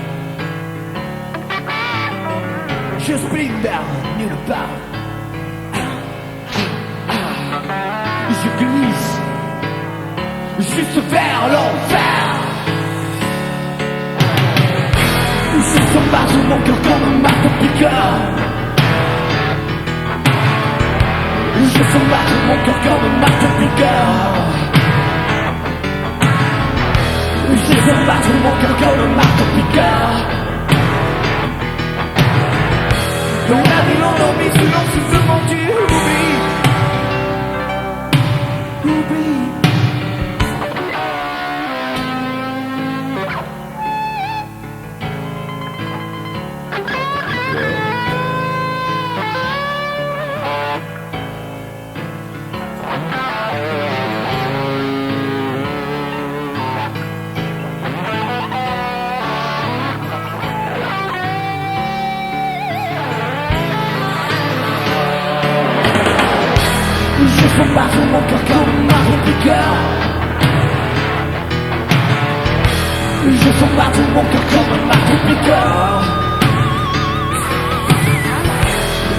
Je sprint vers nulle part. Je glisse juste vers l'enfer. Je sens battre mon cœur comme un marteau-piqueur. Je sens battre mon cœur comme un marteau-piqueur. Je sens battre mon cœur comme un marteau-piqueur. Dans la ville endormie, silencieusement tu oublies. Oublie. Je sens battre mon cœur comme un marteau-piqueur. Je sens battre mon cœur comme un marteau-piqueur.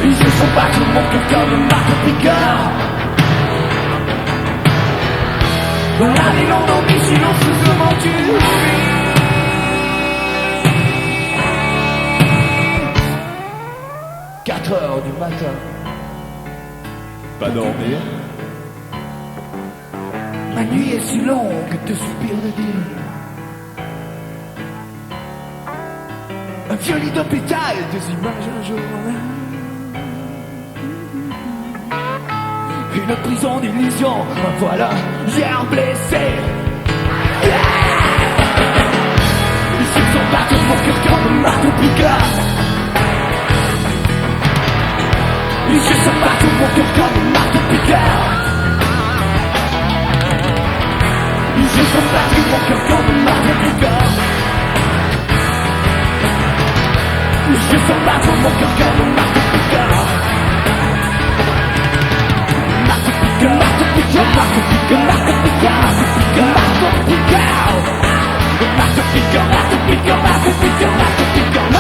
Je sens battre mon cœur comme un marteau-piqueur. Dans la ville endormie, silencieusement tu oublies. 4 heures du matin. Pas dormir. Ma nuit est si longue de soupirs de délire. Un vieux lit d'hôpital, des images un jour. Une prison d'illusions, voilà, j'ai un blessé. Je sens battre mon cœur comme un marteau-piqueur. Je sens battre mon cœur comme un marteau-piqueur. Je sens battre mon cœur comme un marteau-piqueur. Je sens battre mon cœur comme un marteau-piqueur. Marteau-piqueur, marteau-piqueur, marteau-piqueur, marteau-piqueur, marteau-piqueur, marteau-piqueur, marteau-piqueur, marteau-piqueur, marteau-piqueur,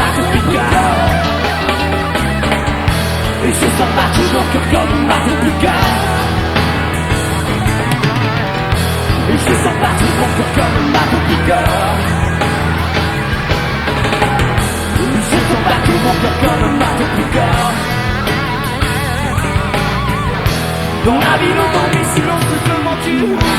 marteau-piqueur. Et je sens battre mon cœur comme un marteau-piqueur. Et je sens battre mon cœur comme un marteau-piqueur. Je sens battre mon cœur comme un marteau-piqueur. Dans la ville endormie, silencieusement tu oublies.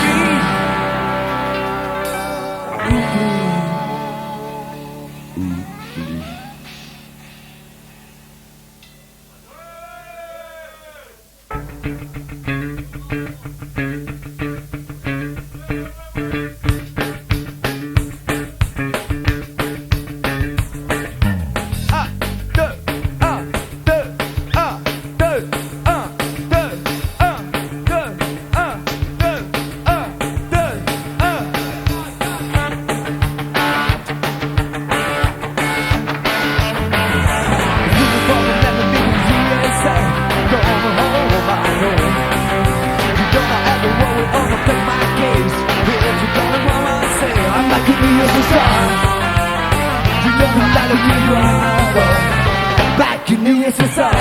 Back in the USSR.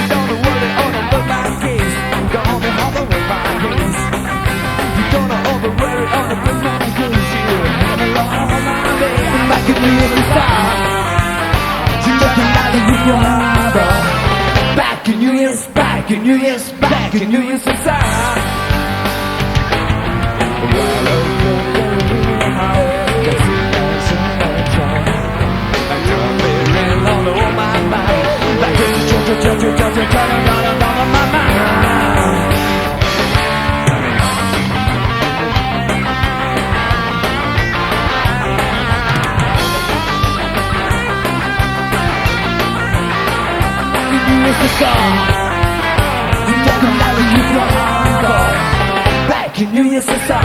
Don't worry, don't my case. Don't bother with my case. You don't worry, don't my case. You have a lot of my way. Back in the USSR. You don't matter who you are. Back in US, back in US, back in USSR. Well, Back in USSR.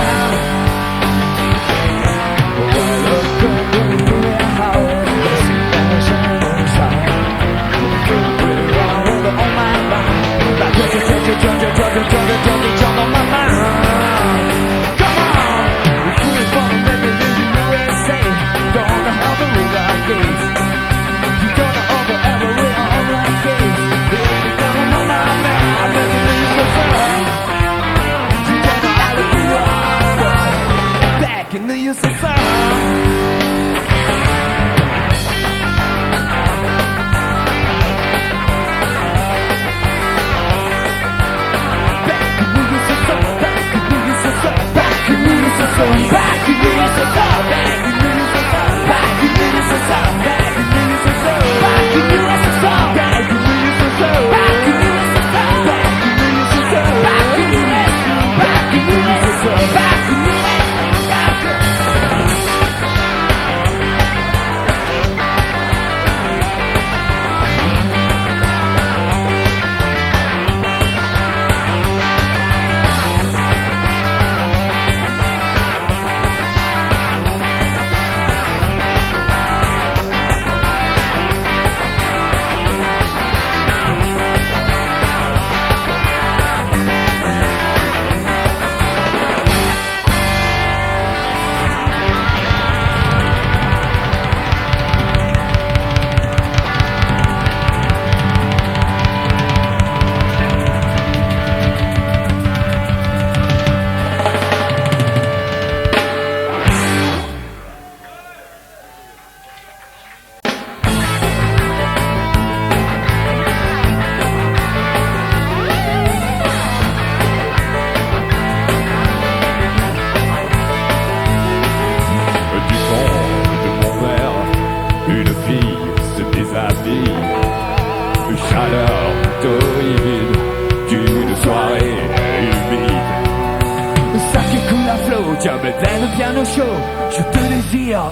Je te désire,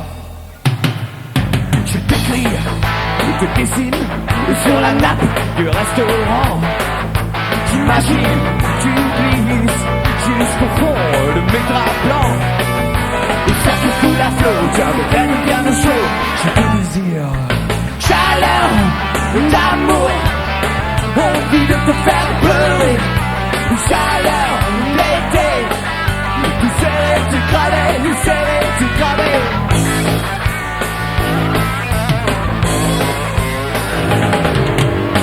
je t'écris, je te dessine sur la nappe du restaurant. J'imagine, tu glisses jusqu'au fond de mes draps blancs. Et ça te coule à flot, tu as le veine bien au chaud. Je te désire, chaleur d'amour, envie de te faire pleurer. Chaleur d'été, tu sais, tu cravais, tu sais, tu cravais.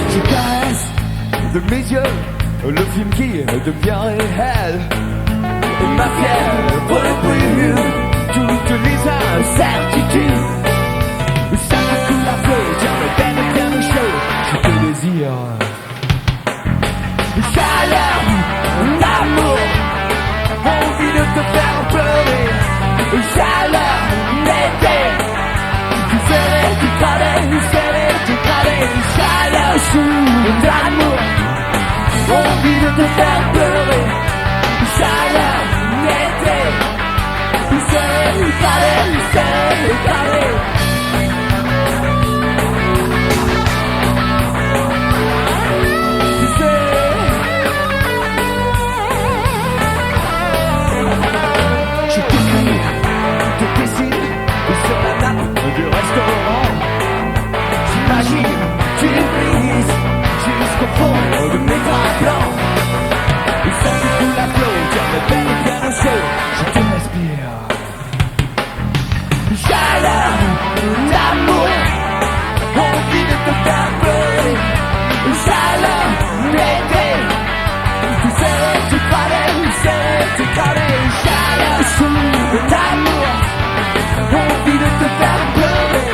Je caresse de mes yeux le film qui devient réel. Et ma fièvre brûle toutes les incertitudes. Ça me coule à flot, tiens, me donne bien chaud. Je te désire. Chaleur d'amour, envie de te faire pleurer. Chaleur d'été, tu serrais, tu cravais, tu serrais, tu cravais. Chaleur chaude d'amour, envie de te faire pleurer. Chaleur d'été, tu serrais, tu cravais, tu serrais, tu cravais. Je t'écris, te dessine sur la nappe du restaurant. J'imagine, tu brises jusqu'au fond de mes draps blancs. Et ça te coule à flot, tiens le bel bien au chaud. Je te respire. Chaleur d'amour, envie de te faire pleurer. Chaleur d'été, tu sais, tu parlais, tu sais, tu parlais. Chaleur chaude d'amour, envie de te faire pleurer.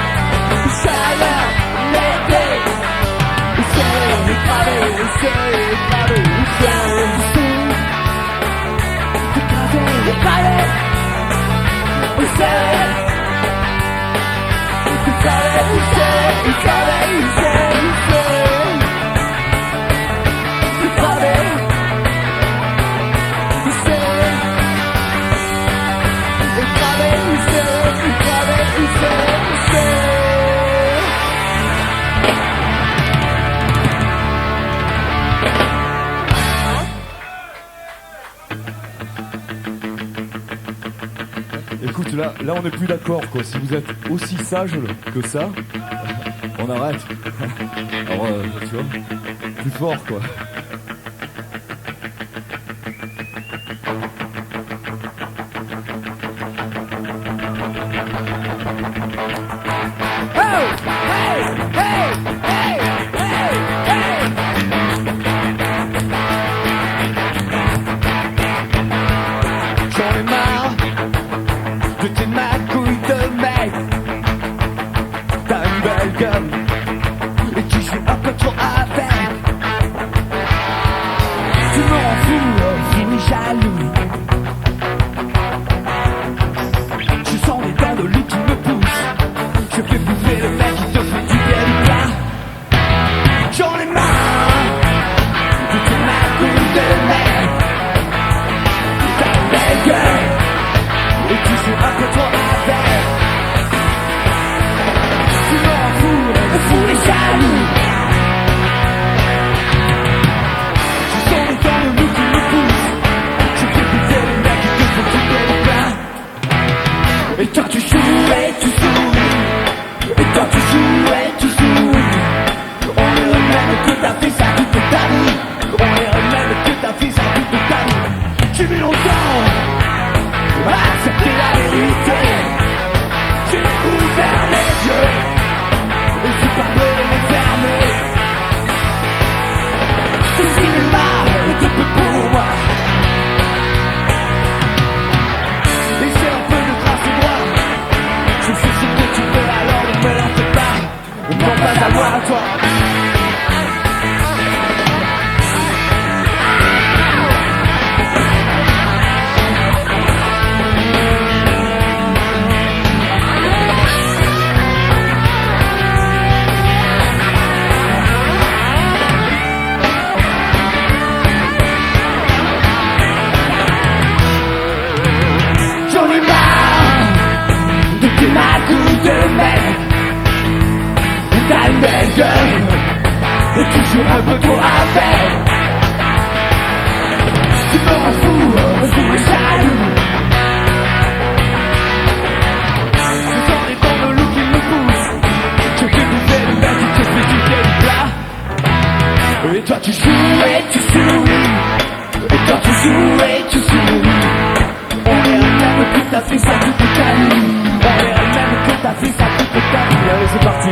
Chaleur d'été, c'est écravé, c'est écravé, c'est écravé, c'est écravé, là, on n'est plus d'accord, quoi. Si vous êtes aussi sage que ça, on arrête. Alors, tu vois, plus fort, quoi. J'en ai marre de tes magouilles de mec. T'as une belle gueule et tu joues un peu trop avec. Tu me rends fou et jaloux. Je sens les dents de lit qui me poussent. Je fais bouffer le mec qui te fait du bien du plat. J'en ai marre de tes magouilles de mec. T'as une belle gueule et tu joues un peu trop avec. Tu me rends fou et jaloux. Je sens les dents de lit qui me poussent. Je fais bouffer le mec qui te fait du bien du plat. Et toi tu joues et tu souris. Et toi tu joues et tu souris. On dirait même que t'as fait ça toute ta vie. On dirait même que t'as fait ça toute ta vie. J'ai mis longtemps à accepter la vérité. J'ai ouvert les yeux et j'ai pas peur de les fermer. Ce cinéma est un peu pour moi. Et c'est un peu de trace et moi. Je sais ce que tu veux, alors ne me la fais pas. Non, pas à moi, à toi. J'en ai marre de tes magouilles de mec. T'as une belle gueule et tu joues un peu trop avec. Tu me rends fou et jaloux. Je sens les dents de loup qui me poussent. Je fais bouffer le mec qui te fait du bien du plat. Et toi tu joues et tu souris. Et toi tu joues et tu souris. On dirait même que t'as fait ça toute ta vie. On dirait même que t'as fait ça toute ta vie. Allez, c'est parti.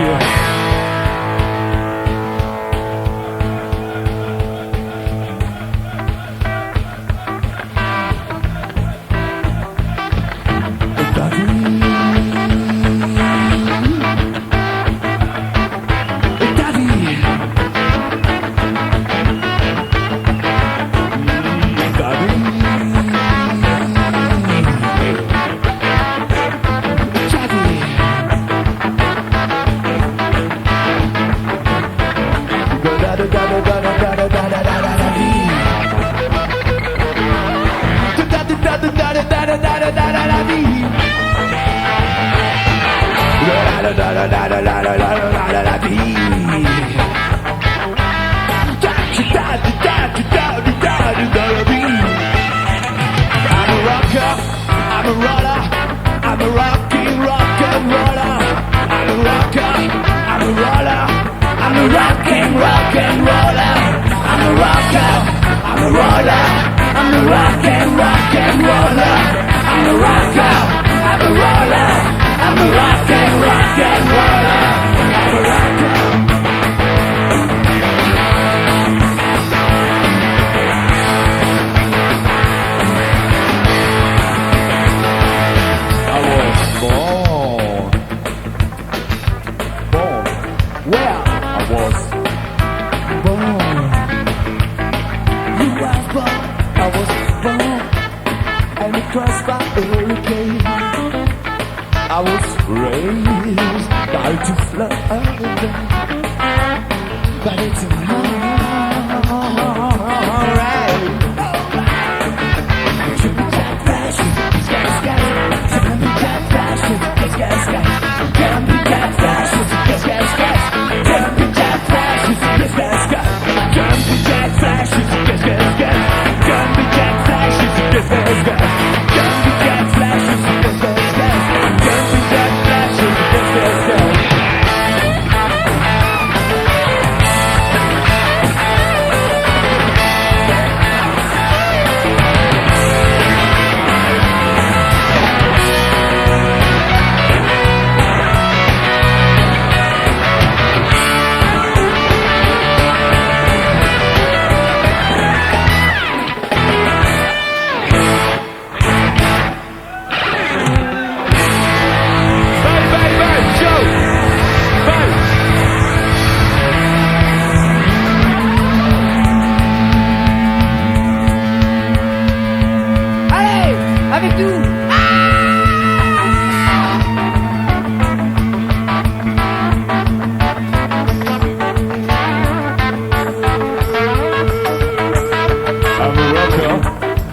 I was raised by to fly, but it's alright. Jumping jack flashes, sky sky. Jumping jack flashes, sky sky. Jumping jack flashes, sky sky. Jumping jack flashes, sky sky. Jumping jack flashes, sky sky. Jumping jack flashes, sky sky. Jumping jack flashes, sky sky.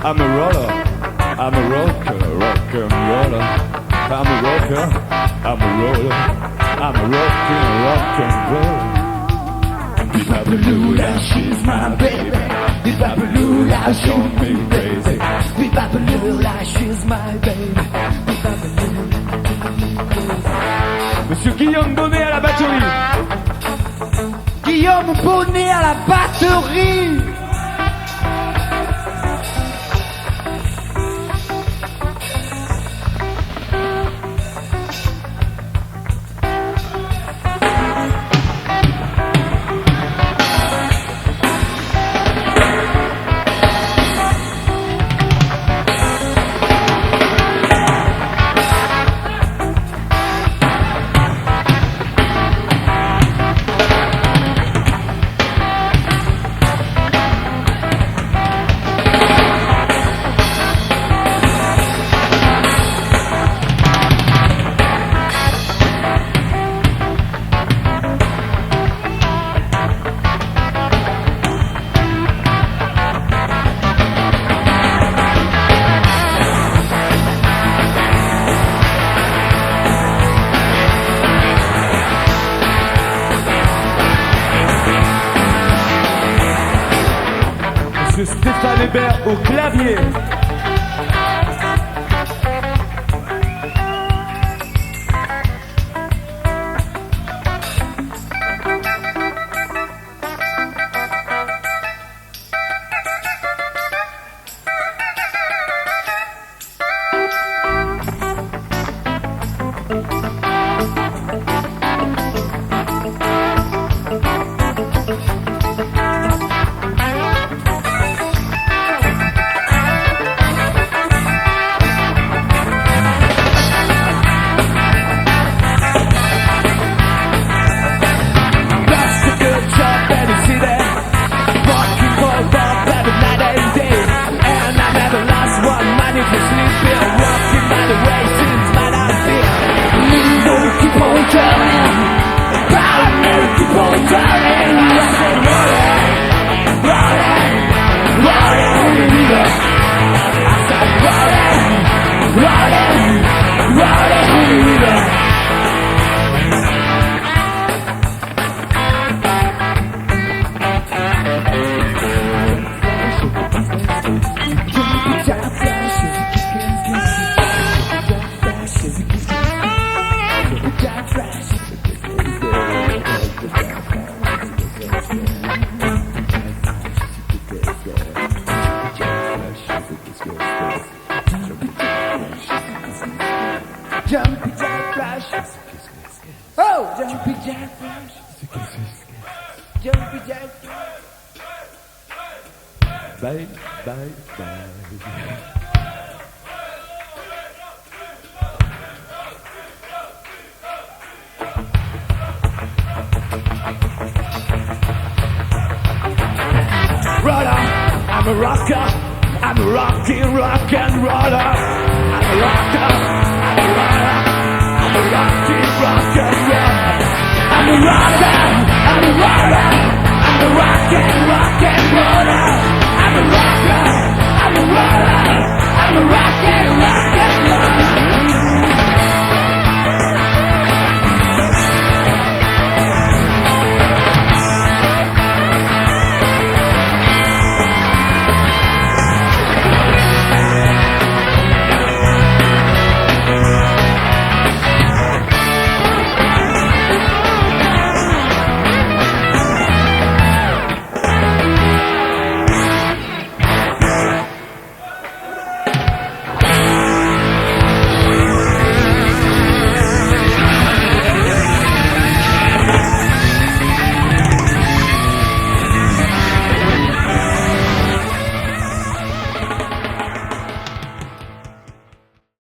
I'm a roller, I'm a rocker, rock and roller. I'm a rocker, I'm a roller, I'm a rock and roll. Bebopalula, she's my baby. Bebopalula, she's me crazy. Bebopalula, she's my baby. Monsieur Guillaume Bonnet à la batterie. Guillaume Bonnet à la batterie. Monsieur Stéphane Hébert au clavier. Jumpy Jack Flash. Oh, Jumpy Jack Flash. Jumpy Jack Flash. Bye, bye, bye. Roller, I'm a rocker. I'm a rock and roller. I'm a rocker. I'm a roller. I'm a rock and roller. I'm a rocker. I'm a roller. I'm a rock and roller.